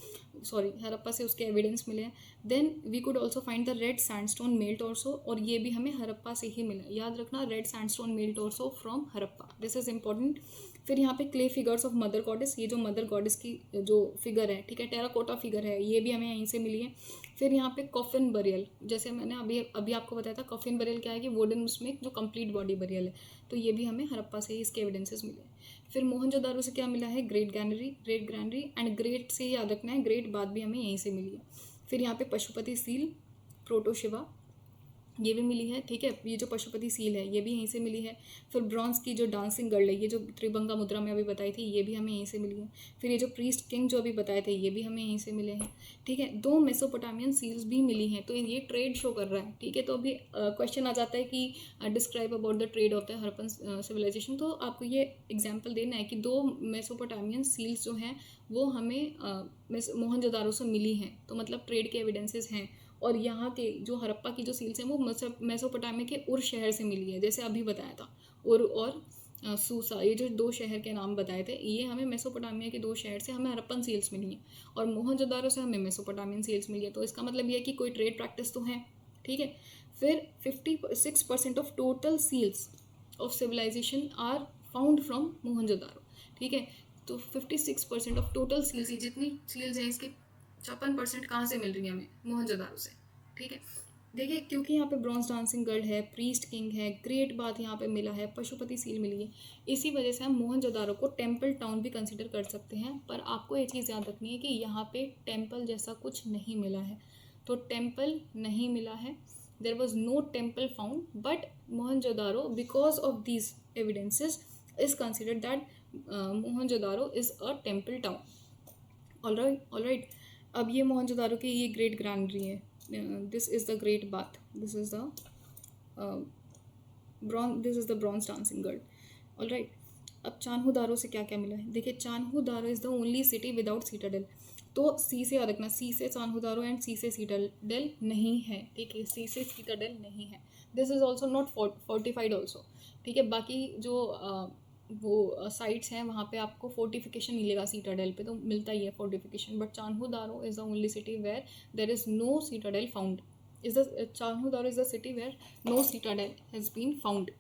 Speaker 1: हड़प्पा से उसके एविडेंस मिले हैं। Then we could also find the red sandstone male torso, और ये भी हमें हड़प्पा से ही मिला। याद रखना, red sandstone male torso from Harappa, this is important. फिर यहाँ पे clay figures of mother goddess, ये जो मदर गॉडेस की जो फिगर है, ठीक है, टेराकोटा फिगर है, ये भी हमें यहीं से मिली है। फिर यहाँ पे कॉफिन बरियल, जैसे मैंने अभी आपको बताया था कॉफिन बरियल क्या है कि वुडन उसमें जो कंप्लीट बॉडी बरियल है, तो ये भी हमें हड़प्पा से ही इसके एविडेंसेस मिले। फिर मोहनजोदारो से क्या मिला है, ग्रेट ग्रैनरी एंड ग्रेट से याद रखना है, ग्रेट बाद भी हमें यहीं से मिली है। फिर यहाँ पे पशुपति सील, प्रोटो शिवा, ये भी मिली है, ठीक है। ये जो पशुपति सील है ये भी यहीं से मिली है। फिर ब्रॉन्ज की जो डांसिंग गर्ल है, ये जो त्रिभंगा मुद्रा में अभी बताई थी, ये भी हमें यहीं से मिली है। फिर ये जो प्रीस्ट किंग जो अभी बताए थे ये भी हमें यहीं से मिले हैं, ठीक है। 2 मेसोपोटामियन सील्स भी मिली हैं, तो ये ट्रेड शो कर रहा है, ठीक है। तो अभी क्वेश्चन आ जाता है कि describe about the trade of the Harappan civilization. तो आपको ये एग्जाम्पल देना है कि 2 मेसोपोटामियन सील्स जो हैं वो हमें मोहनजोदारो से मिली हैं, तो मतलब ट्रेड के एविडेंसेस हैं। और यहाँ के जो हड़प्पा की जो सील्स हैं वो मेसोपोटामिया के उर शहर से मिली है, जैसे अभी बताया था उर और सूसा, ये जो 2 शहर के नाम बताए थे, ये हमें मेसोपोटामिया के 2 शहर से हमें हड़प्पन सील्स मिली हैं। और मोहनजोदारो से हमें मेसोपोटामियन सील्स मिली है, तो इसका मतलब ये है कि कोई ट्रेड प्रैक्टिस तो है, ठीक है। फिर 56% of total seals of civilization are found from Mohenjodaro, ठीक है। तो 56% ऑफ टोटल सील्स, जितनी सील्स हैं इसके 56% कहाँ से मिल रही है हमें, मोहनजोदारो से, ठीक है। देखिए क्योंकि यहाँ पे ब्रॉन्ज डांसिंग गर्ल है, प्रीस्ट किंग है, ग्रेट बाथ यहाँ पे मिला है, पशुपति सील मिली है, इसी वजह से हम मोहनजोदारो को टेम्पल टाउन भी कंसिडर कर सकते हैं। पर आपको ये चीज़ याद रखनी है कि यहाँ पे टेम्पल जैसा कुछ नहीं मिला है, तो टेम्पल नहीं मिला है, there was no temple found, but Mohenjodaro because of these evidences is considered that Mohenjodaro is a temple town. Alright. अब ये मोहनजोदारो की ये ग्रेट ग्रैंडरी है, this is the great bath, this is the bronze dancing girl. Alright. अब चान्हू से क्या क्या मिला है, देखिए Chanhu is the only city without citadel. तो सी से याद रखना, सी से चान्हू एंड सी से सीटाडेल नहीं है, ठीक है, सी से सीटाडेल नहीं है। This is also not fortified also, ठीक है। बाकी जो वो साइट्स हैं वहाँ पे आपको फोर्टिफिकेशन मिलेगा, सीटाडेल पे तो मिलता ही है fortification, but Chanhu is the only city where there is no citadel found. Chanhu is the city where no citadel has been found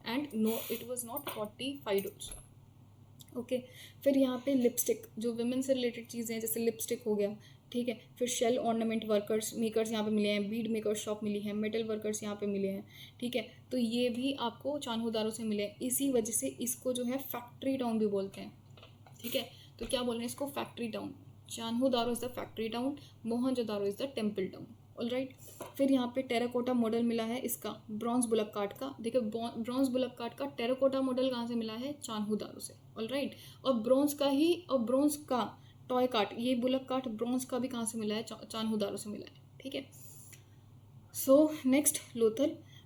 Speaker 1: and no it was not fortified also. Okay फिर यहाँ पे lipstick, जो women से related चीज़ें हैं, जैसे lipstick हो गया, ठीक है। फिर शेल ऑर्नामेंट वर्कर्स मेकर्स यहाँ पे मिले हैं, बीड मेकर शॉप मिली है, मेटल वर्कर्स यहाँ पे मिले हैं, ठीक है। तो ये भी आपको चान्हू से मिले हैं, इसी वजह से इसको जो है फैक्ट्री टाउन भी बोलते हैं, ठीक है। तो क्या बोल रहे हैं इसको, factory town. Chanhu is the factory town, Mohenjodaro is the temple town. Alright. फिर यहाँ पे टेराकोटा मॉडल मिला है इसका, ब्रॉन्ज बुलक कार्ट का। देखिए ब्रॉन्ज बुलक कार्ट का टेराकोटा मॉडल कहाँ से मिला है, चान्हू से। ऑलराइट। और ब्रॉन्ज का टॉय कार्ट, ये बुलक कार्ट ब्रॉन्ज का भी कहाँ से मिला है, चान्हू से मिला है, ठीक है। सो नेक्स्ट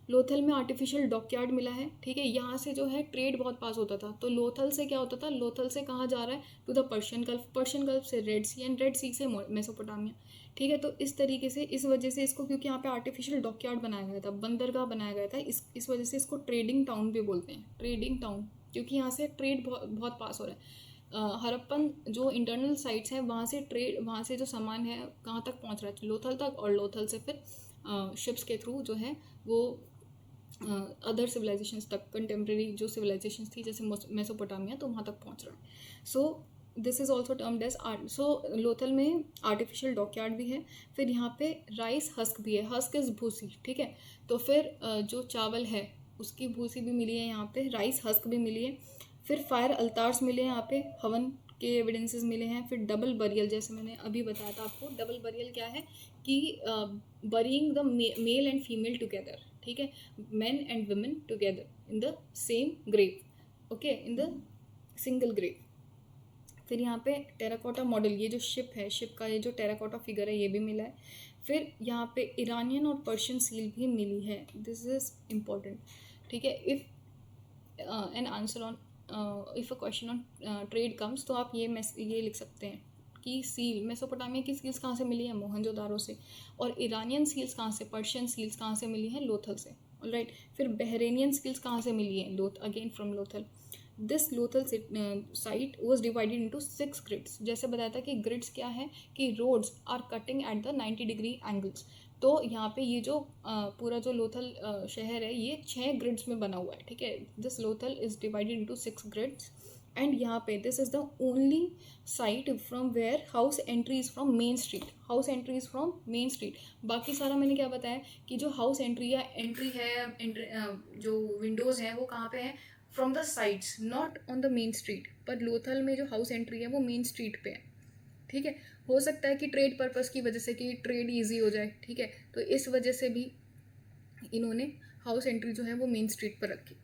Speaker 1: लोथल में आर्टिफिशियल डॉकयार्ड मिला है, ठीक है। यहाँ से जो है ट्रेड बहुत पास होता था, तो लोथल से क्या होता था, लोथल से कहाँ जा रहा है, टू द पर्शियन गल्फ से रेड सी, एंड रेड सी से मेसोपोटामिया, ठीक है। तो इस तरीके से, इस वजह से इसको, क्योंकि यहाँ पे आर्टिफिशियल डॉकयार्ड बनाया गया था, बंदरगाह बनाया गया था, इस वजह से इसको ट्रेडिंग टाउन भी बोलते हैं, ट्रेडिंग टाउन, क्योंकि यहाँ से ट्रेड बहुत पास हो रहा है। हड़प्पन जो इंटरनल साइट्स हैं वहाँ से जो सामान है कहाँ तक पहुँच रहा है, लोथल तक, और लोथल से फिर शिप्स के थ्रू जो है वो अदर सिविलाइजेशंस तक, कंटेम्प्रेरी जो सिविलाइजेशंस थी जैसे मेसोपोटामिया, तो वहाँ तक पहुँच रहा है। So this is also termed as art. सो लोथल में आर्टिफिशियल डॉकयार्ड भी है। फिर यहाँ पे राइस हस्क भी है, हस्क इज़ भूसी, ठीक है। तो फिर जो चावल है उसकी भूसी भी मिली है यहाँ पे, राइस हस्क भी मिली है। फिर फायर अल्तार्स मिले हैं यहाँ पे, हवन के एविडेंसेस मिले हैं। फिर डबल बरियल, जैसे मैंने अभी बताया था आपको, डबल बरियल क्या है कि burying the male and female together, ठीक है, men and women together in the same grave, okay, in the single grave. फिर यहाँ पे टेराकोटा मॉडल, ये जो शिप है, शिप का ये जो टेराकोटा फिगर है, ये भी मिला है। फिर यहाँ पे ईरानियन और पर्शियन सील भी मिली है, दिस इज इम्पोर्टेंट, ठीक है। If an answer on if a question on trade comes, तो आप ये लिख सकते हैं कि सील, मेसोपोटामिया की सील्स कहाँ से मिली है, मोहनजोदारो से, और ईरानियन सील्स कहाँ से, पर्शियन सील्स कहाँ से मिली हैं, लोथल से। ऑलराइट। फिर बहरेनियन सील्स कहाँ से मिली है, again from Lothal. This Lothal site was divided into 6 grids. जैसे बताया था कि ग्रिड्स क्या है, कि roads are cutting at the 90 degree angles. तो यहाँ पे ये जो पूरा जो लोथल शहर है, ये 6 ग्रिड्स में बना हुआ है, ठीक है। This Lothal is divided into 6 grids, and यहाँ पे this is the only site from where house entry is from main street, house entry is from main street. बाकी सारा मैंने क्या बताया कि जो हाउस एंट्री है, जो विंडोज़ हैं वो कहाँ पे हैं, from the sides, not on the main street. पर लोथल में जो हाउस एंट्री है वो मेन स्ट्रीट पे है, ठीक है। हो सकता है कि ट्रेड पर्पस की वजह से, कि ट्रेड ईजी हो जाए, ठीक है, तो इस वजह से भी इन्होंने हाउस एंट्री जो है वो मेन स्ट्रीट पर रखी।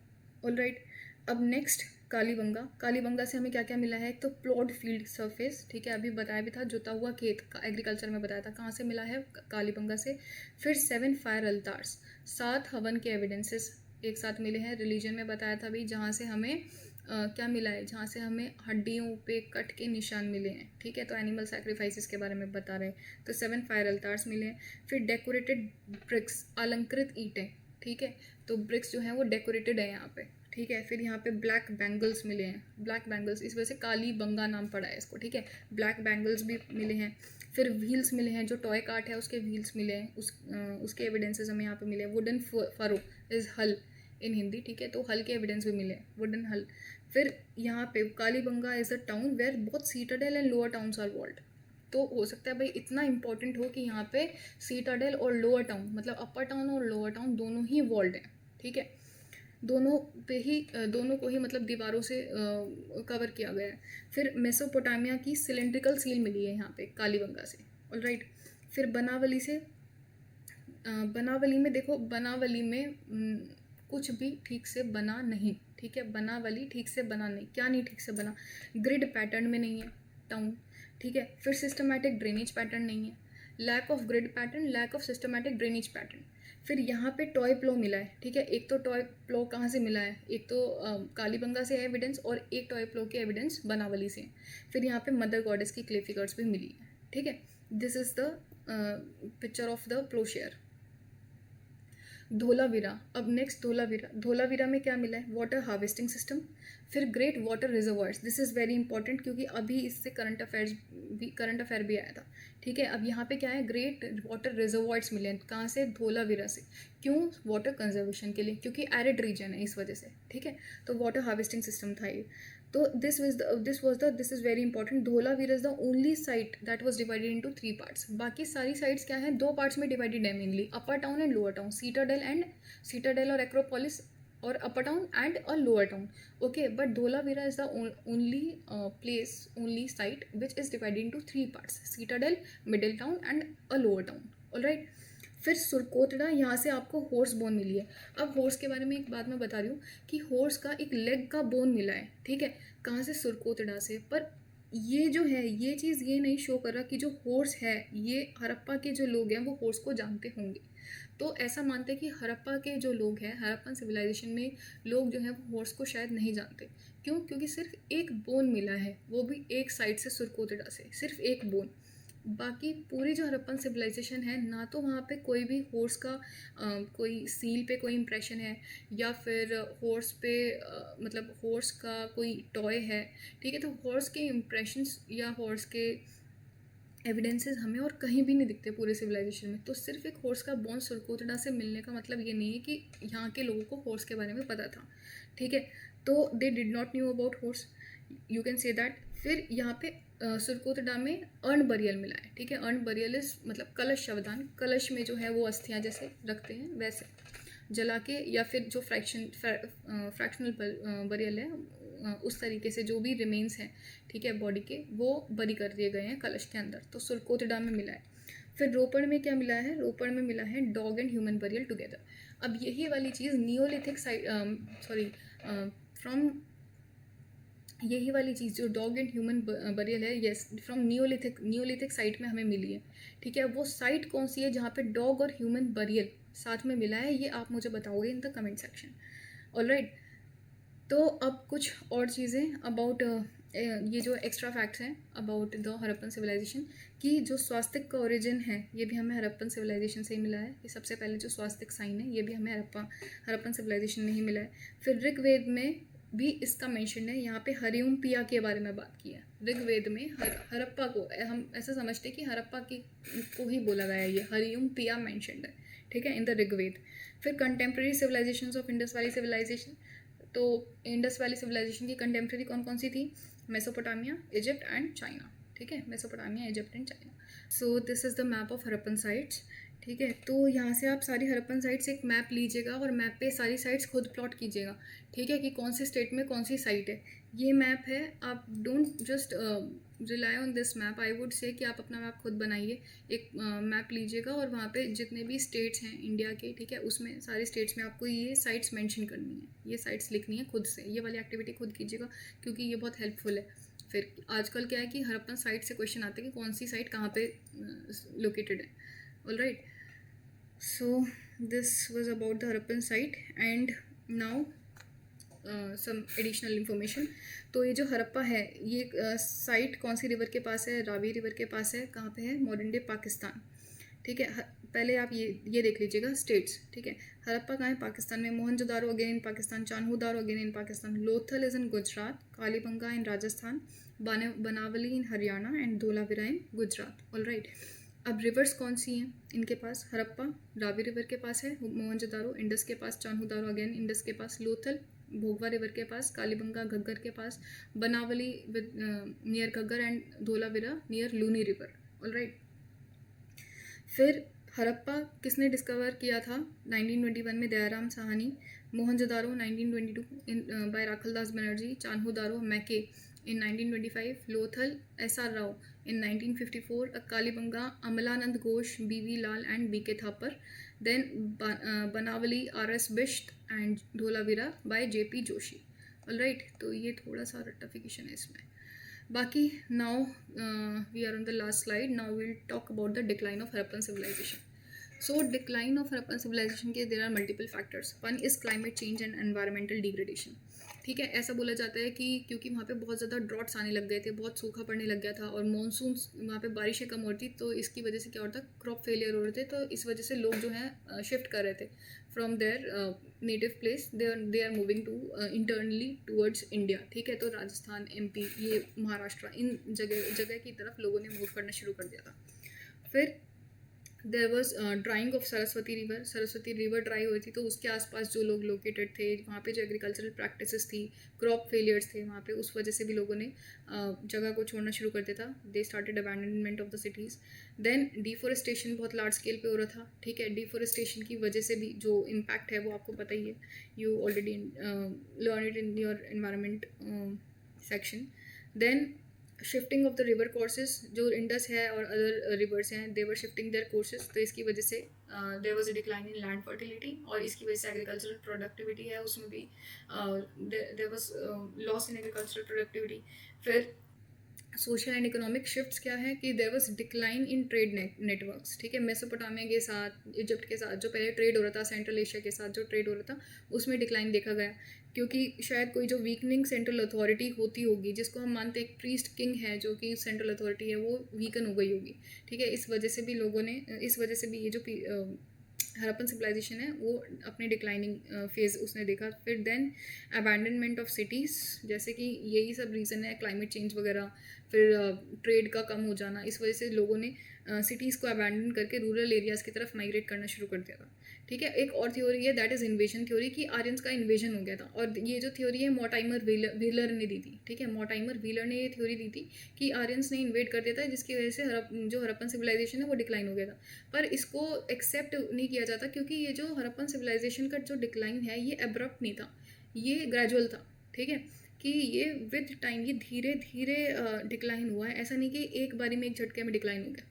Speaker 1: ऑलराइट। अब नेक्स्ट कालीबंगा से हमें क्या क्या मिला है, एक तो प्लॉड फील्ड सरफेस, ठीक है, अभी बताया भी था, जोता हुआ खेत का एग्रीकल्चर में बताया था, कहाँ से मिला है, कालीबंगा से। फिर 7 फायर अल्तार्स, 7 हवन के एविडेंसेस एक साथ मिले हैं। रिलीजन में बताया था भी, जहाँ से हमें क्या मिला है, जहाँ से हमें हड्डियों पे कट के निशान मिले हैं, ठीक है, तो एनिमल सैक्रिफाइसेस के बारे में बता रहे हैं। तो 7 फायर अल्तार्स मिले हैं। फिर डेकोरेटेड ब्रिक्स, अलंकृत ईंटें, ठीक है, तो ब्रिक्स जो हैं वो डेकोरेटेड है यहाँ पे, ठीक है। फिर यहाँ पे ब्लैक बैंगल्स मिले हैं, ब्लैक बैंगल्स, इस वजह से काली बंगा नाम पड़ा है इसको, ठीक है। ब्लैक बैंगल्स भी मिले हैं। फिर व्हील्स मिले हैं, जो टॉय कार्ट है उसके व्हील्स मिले हैं, उसके एविडेंसेस हमें यहाँ पे मिले हैं। वुडन फरो इज हल इन हिंदी, ठीक है, तो हल के एविडेंस भी मिले हैं, वुडन हल। फिर यहाँ पे Kalibangan is a town where both citadel and lower towns are walled, तो हो सकता है भाई इतना इंपॉर्टेंट हो कि यहाँ पे सीटाडेल और लोअर टाउन, मतलब अपर टाउन और लोअर टाउन दोनों ही वॉल्ड हैं, ठीक है, दोनों पे ही दोनों को ही मतलब दीवारों से कवर किया गया है। फिर मेसोपोटामिया की सिलेंड्रिकल सील मिली है यहाँ पे कालीबंगा से, ऑलराइट। फिर बनावली से बनावली में देखो, बनावली में कुछ भी ठीक से बना नहीं, ठीक है, बनावली ठीक से बना नहीं, क्या नहीं ठीक से बना, ग्रिड पैटर्न में नहीं है टाउन, ठीक है। फिर सिस्टमैटिक ड्रेनेज पैटर्न नहीं है, lack of grid pattern, lack of systematic drainage pattern. फिर यहाँ पे टॉय प्लो मिला है, ठीक है, एक तो टॉय प्लो कहाँ से मिला है, एक तो कालीबंगा से है एविडेंस, और एक टॉय प्लो की एविडेंस बनावली से है। फिर यहाँ पे मदर गॉडेस की क्ले फिगर्स भी मिली है, ठीक है। This is the picture of the ploughshare. Dholavira, अब नेक्स्ट धोलावीरा। धोलावीरा में क्या मिला है, वाटर हार्वेस्टिंग सिस्टम। फिर great water reservoirs, this is very important क्योंकि अभी इससे करंट अफेयर भी आया था, ठीक है। अब यहाँ पे क्या है, ग्रेट वाटर रिजर्वायर्स मिले हैं, कहाँ से, धोलावीरा से। क्यों, वाटर कंजर्वेशन के लिए, क्योंकि एरिड रीजन है इस वजह से, ठीक है। तो वाटर हार्वेस्टिंग सिस्टम था ये। तो this is very important. Dholavira is the only site that was divided into 3 parts. बाकी सारी साइट्स क्या है, 2 पार्ट्स में डिवाइडेड है mainly, upper town and lower town, citadel और एक्रोपोलिस, और upper town and a lower town, okay. But Dholavira is the only site which is divided into 3 parts, citadel, middle town and a lower town, alright. फिर सुरकोतड़ा, यहाँ से आपको horse bone मिली है। अब horse के बारे में एक बात मैं बता रही हूँ कि हॉर्स का एक लेग का बोन मिला है, ठीक है, कहाँ से, सुरकोतड़ा से। पर ये जो है, ये चीज़ ये नहीं शो कर रहा कि जो हॉर्स है, ये हड़प्पा के जो लोग हैं वो हॉर्स को जानते होंगे। तो ऐसा मानते हैं कि हड़प्पा के जो लोग हैं, हड़प्पन सिविलाइजेशन में लोग जो हैं वो हॉर्स को शायद नहीं जानते। क्यों, क्योंकि सिर्फ एक बोन मिला है, वो भी एक साइड से, सुरकोतड़ा से, सिर्फ एक बोन। बाकी पूरी जो हड़प्पन सिविलाइजेशन है ना, तो वहाँ पे कोई भी हॉर्स का कोई सील पे कोई इम्प्रेशन है, या फिर हॉर्स पे मतलब हॉर्स का कोई टॉय है, ठीक है। तो हॉर्स के इम्प्रेशंस या हॉर्स के एविडेंसेस हमें और कहीं भी नहीं दिखते पूरे सिविलाइजेशन में। तो सिर्फ एक हॉर्स का बोन सुरकोतड़ा से मिलने का मतलब ये नहीं है कि यहाँ के लोगों को हॉर्स के बारे में पता था, ठीक है। तो they did not knew about horse, you can say that. फिर यहाँ पे सुरकोतड़ा में अर्न बरियल मिला है, ठीक है। अर्न बरियल इज मतलब कलश शवदान, कलश में जो है वो अस्थियाँ जैसे रखते हैं वैसे जला के, या फिर जो फ्रैक्शनल बरियल है उस तरीके से जो भी रिमेन्स हैं, ठीक है, बॉडी के, वो बरी कर दिए गए हैं कलश के अंदर। तो सुरकोतड़ा में मिला है। फिर रोपड़ में क्या मिला है, रोपड़ में मिला है dog and human burial together. अब यही वाली चीज़ नियोलिथिक साइड यही वाली चीज़ जो डॉग एंड ह्यूमन बरियल है, येस, फ्रॉम नियोलिथिक साइट में हमें मिली है, ठीक है। वो साइट कौन सी है जहाँ पे डॉग और ह्यूमन बरियल साथ में मिला है, ये आप मुझे बताओगे in the comment section, alright. तो अब कुछ और चीज़ें अबाउट ये जो एक्स्ट्रा फैक्ट्स हैं अबाउट द हड़प्पन सिविलाइजेशन की, जो स्वास्तिक का ओरिजिन है ये भी हमें हड़प्पन सिविलाइजेशन से ही मिला है। ये सबसे पहले जो स्वास्तिक साइन है ये भी हमें हड़प्पन सिविलाइजेशन में ही मिला है। फिर ऋग्वेद में भी इसका मेंशन है, यहाँ पे हरिओम पिया के बारे में बात की है। ऋग्वेद में हड़प्पा को हम ऐसा समझते हैं कि हड़प्पा को ही बोला गया है, ये हरिओम पिया मेंशनड है, ठीक है, इन द ऋग्वेद। फिर contemporary civilisations of Indus valley civilisation, तो इंडस वैली सिविलाइजेशन की कंटेम्प्रेरी कौन कौन सी थी, मेसोपोटामिया, इजिप्ट एंड चाइना, ठीक है, Mesopotamia, Egypt and China. So this is the map of Harappan sites, ठीक है। तो यहाँ से आप सारी हड़प्पन साइट्स एक मैप लीजिएगा और मैप पे सारी साइट्स खुद प्लॉट कीजिएगा, ठीक है, कि कौन सी स्टेट में कौन सी साइट है। ये मैप है, आप don't just rely on this map, I would say कि आप अपना मैप खुद बनाइए। एक मैप लीजिएगा और वहाँ पे जितने भी स्टेट्स हैं इंडिया के, ठीक है, उसमें सारे स्टेट्स में आपको ये साइट्स मेंशन करनी है, ये साइट्स लिखनी है खुद से। ये वाली एक्टिविटी खुद कीजिएगा क्योंकि ये बहुत हेल्पफुल है। फिर आजकल क्या है कि हड़प्पन साइट से क्वेश्चन आते हैं कि कौन सी साइट कहाँ पे लोकेटेड है, alright. So this was about the Harappan site and now some additional information। तो ये जो हड़प्पा है ये साइट कौन सी रिवर के पास है, रावी रिवर के पास है, कहाँ पे है, मॉडर्न डे पाकिस्तान, ठीक है। पहले आप ये देख लीजिएगा स्टेट्स, ठीक है। हड़प्पा कहाँ है, पाकिस्तान में। Mohenjodaro again in Pakistan, Chanhudaro again in Pakistan, Lothal is in Gujarat, Kalibangan in Rajasthan, Banawali in Haryana and Dholavira in Gujarat, alright. अब रिवर्स कौन सी हैं इनके पास, हड़प्पा रावी रिवर के पास है, मोहनजोदारो इंडस के पास, चान्होदारो अगेन इंडस के पास, लोथल भोगवा रिवर के पास, कालीबंगा घग्गर के पास, Banawali with near Ghaggar and Dholavira near Luni river, alright. फिर हड़प्पा किसने डिस्कवर किया था 1921 में? Dayaram Sahni. Mohenjodaro 1922 by Rakhaldas Banerjee. Chanhudaro Mackay in 1925, Lothal S.R. Rao in 1954, Kalibanga Amalanand Ghosh, B.V. Lal and B.K. Thapar. Then Banavali R.S. Bisht and Dholavira by J.P. Joshi. Alright, तो ये थोड़ा सा रट्टाफिकेशन है इसमें। बाकी now we are on the last slide. Now we'll talk about the decline of Harappan civilization. So decline of Harappan civilization के there are multiple factors. One is climate change and environmental degradation. ठीक है, ऐसा बोला जाता है कि क्योंकि वहाँ पे बहुत ज़्यादा ड्रॉट्स आने लग गए थे, बहुत सूखा पड़ने लग गया था और मानसून वहाँ पे बारिशें कम हो रही थी, तो इसकी वजह से क्या होता है, क्रॉप फेलियर हो रहे थे। तो इस वजह से लोग जो हैं शिफ्ट कर रहे थे from their native place, they are moving to internally towards India. ठीक है, तो राजस्थान, MP, ये महाराष्ट्र, इन जगह की तरफ लोगों ने मूव करना शुरू कर दिया था। फिर there was drying of Saraswati river dry हुई थी, तो उसके आसपास जो लोग लोकेटेड थे, वहाँ पे जो एग्रीकल्चरल प्रैक्टिसेस थी, क्रॉप फेलियर्स थे वहाँ पे, उस वजह से भी लोगों ने जगह को छोड़ना शुरू कर दिया था। They started abandonment of the cities. Then deforestation बहुत लार्ज स्केल पे हो रहा था। ठीक है, डिफॉरेस्टेशन की वजह से भी जो इम्पैक्ट है वो आपको पता ही है, you already learn it in your environment section. Then shifting of the river courses, जो इंडस है और अदर रिवर्स हैं, they were shifting their courses, तो इसकी वजह से there was a decline in land fertility, और इसकी वजह से एग्रीकल्चरल प्रोडक्टिविटी है उसमें भी there was loss in agricultural productivity. फिर सोशल एंड इकोनॉमिक शिफ्ट्स क्या है कि there was decline in trade networks. ठीक है, मेसोपोटामिया के साथ, इजिप्ट के साथ जो पहले ट्रेड हो रहा था, सेंट्रल एशिया के साथ जो ट्रेड हो रहा था, उसमें डिक्लाइन देखा गया, क्योंकि शायद कोई जो वीकनिंग सेंट्रल अथॉरिटी होती होगी, जिसको हम मानते हैं एक प्रीस्ट किंग है जो कि सेंट्रल अथॉरिटी है, वो वीकन हो गई होगी। ठीक है, इस वजह से भी लोगों ने, इस वजह से भी ये जो हड़प्पन सिविलाइजेशन है वो अपने डिक्लाइनिंग फेज उसने देखा। फिर देन अबैंडनमेंट ऑफ सिटीज़, जैसे कि यही सब रीज़न है, क्लाइमेट चेंज वगैरह, फिर ट्रेड का कम हो जाना, इस वजह से लोगों ने सिटीज़ को अबैंडन करके रूरल एरियाज़ की तरफ माइग्रेट करना शुरू कर दिया था। ठीक है, एक और थ्योरी है, दैट इज़ इन्वेजन थ्योरी, कि आर्यंस का इन्वेजन हो गया था, और ये जो थ्योरी है मॉर्टाइमर व्हीलर ने दी थी। ठीक है, मॉर्टाइमर व्हीलर ने ये थ्योरी दी थी कि आर्यंस ने इन्वेड कर दिया था, जिसकी वजह से जो हड़प्पन सिविलाइजेशन है वो डिक्लाइन हो गया था। पर इसको एक्सेप्ट नहीं किया जाता, क्योंकि ये जो हड़प्पन सिविलाइजेशन का जो डिक्लाइन है ये एब्रप्ट नहीं था, ये ग्रेजुअल था। ठीक है, कि ये विद टाइम ये धीरे धीरे डिक्लाइन हुआ है, ऐसा नहीं कि एक बारी में एक झटके में डिक्लाइन हो गया।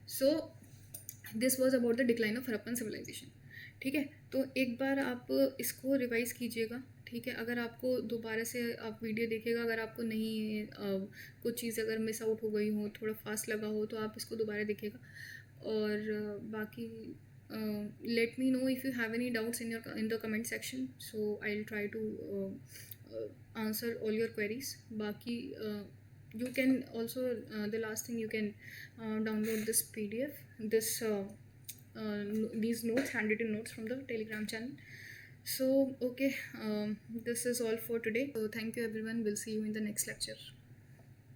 Speaker 1: So this was about the decline of Harappan civilization. ठीक है, तो एक बार आप इसको रिवाइज कीजिएगा। ठीक है, अगर आपको दोबारा से आप वीडियो देखिएगा, अगर आपको नहीं कुछ चीज़ अगर मिस आउट हो गई हो, थोड़ा फास्ट लगा हो, तो आप इसको दोबारा देखिएगा। और बाकी let me know if you have any doubts in the comment section, so I'll try to answer all your queries. Baki you can also the last thing, you can download this PDF, these notes, handwritten notes from the Telegram channel. So okay, this is all for today, so thank you everyone, we'll see you in the next lecture.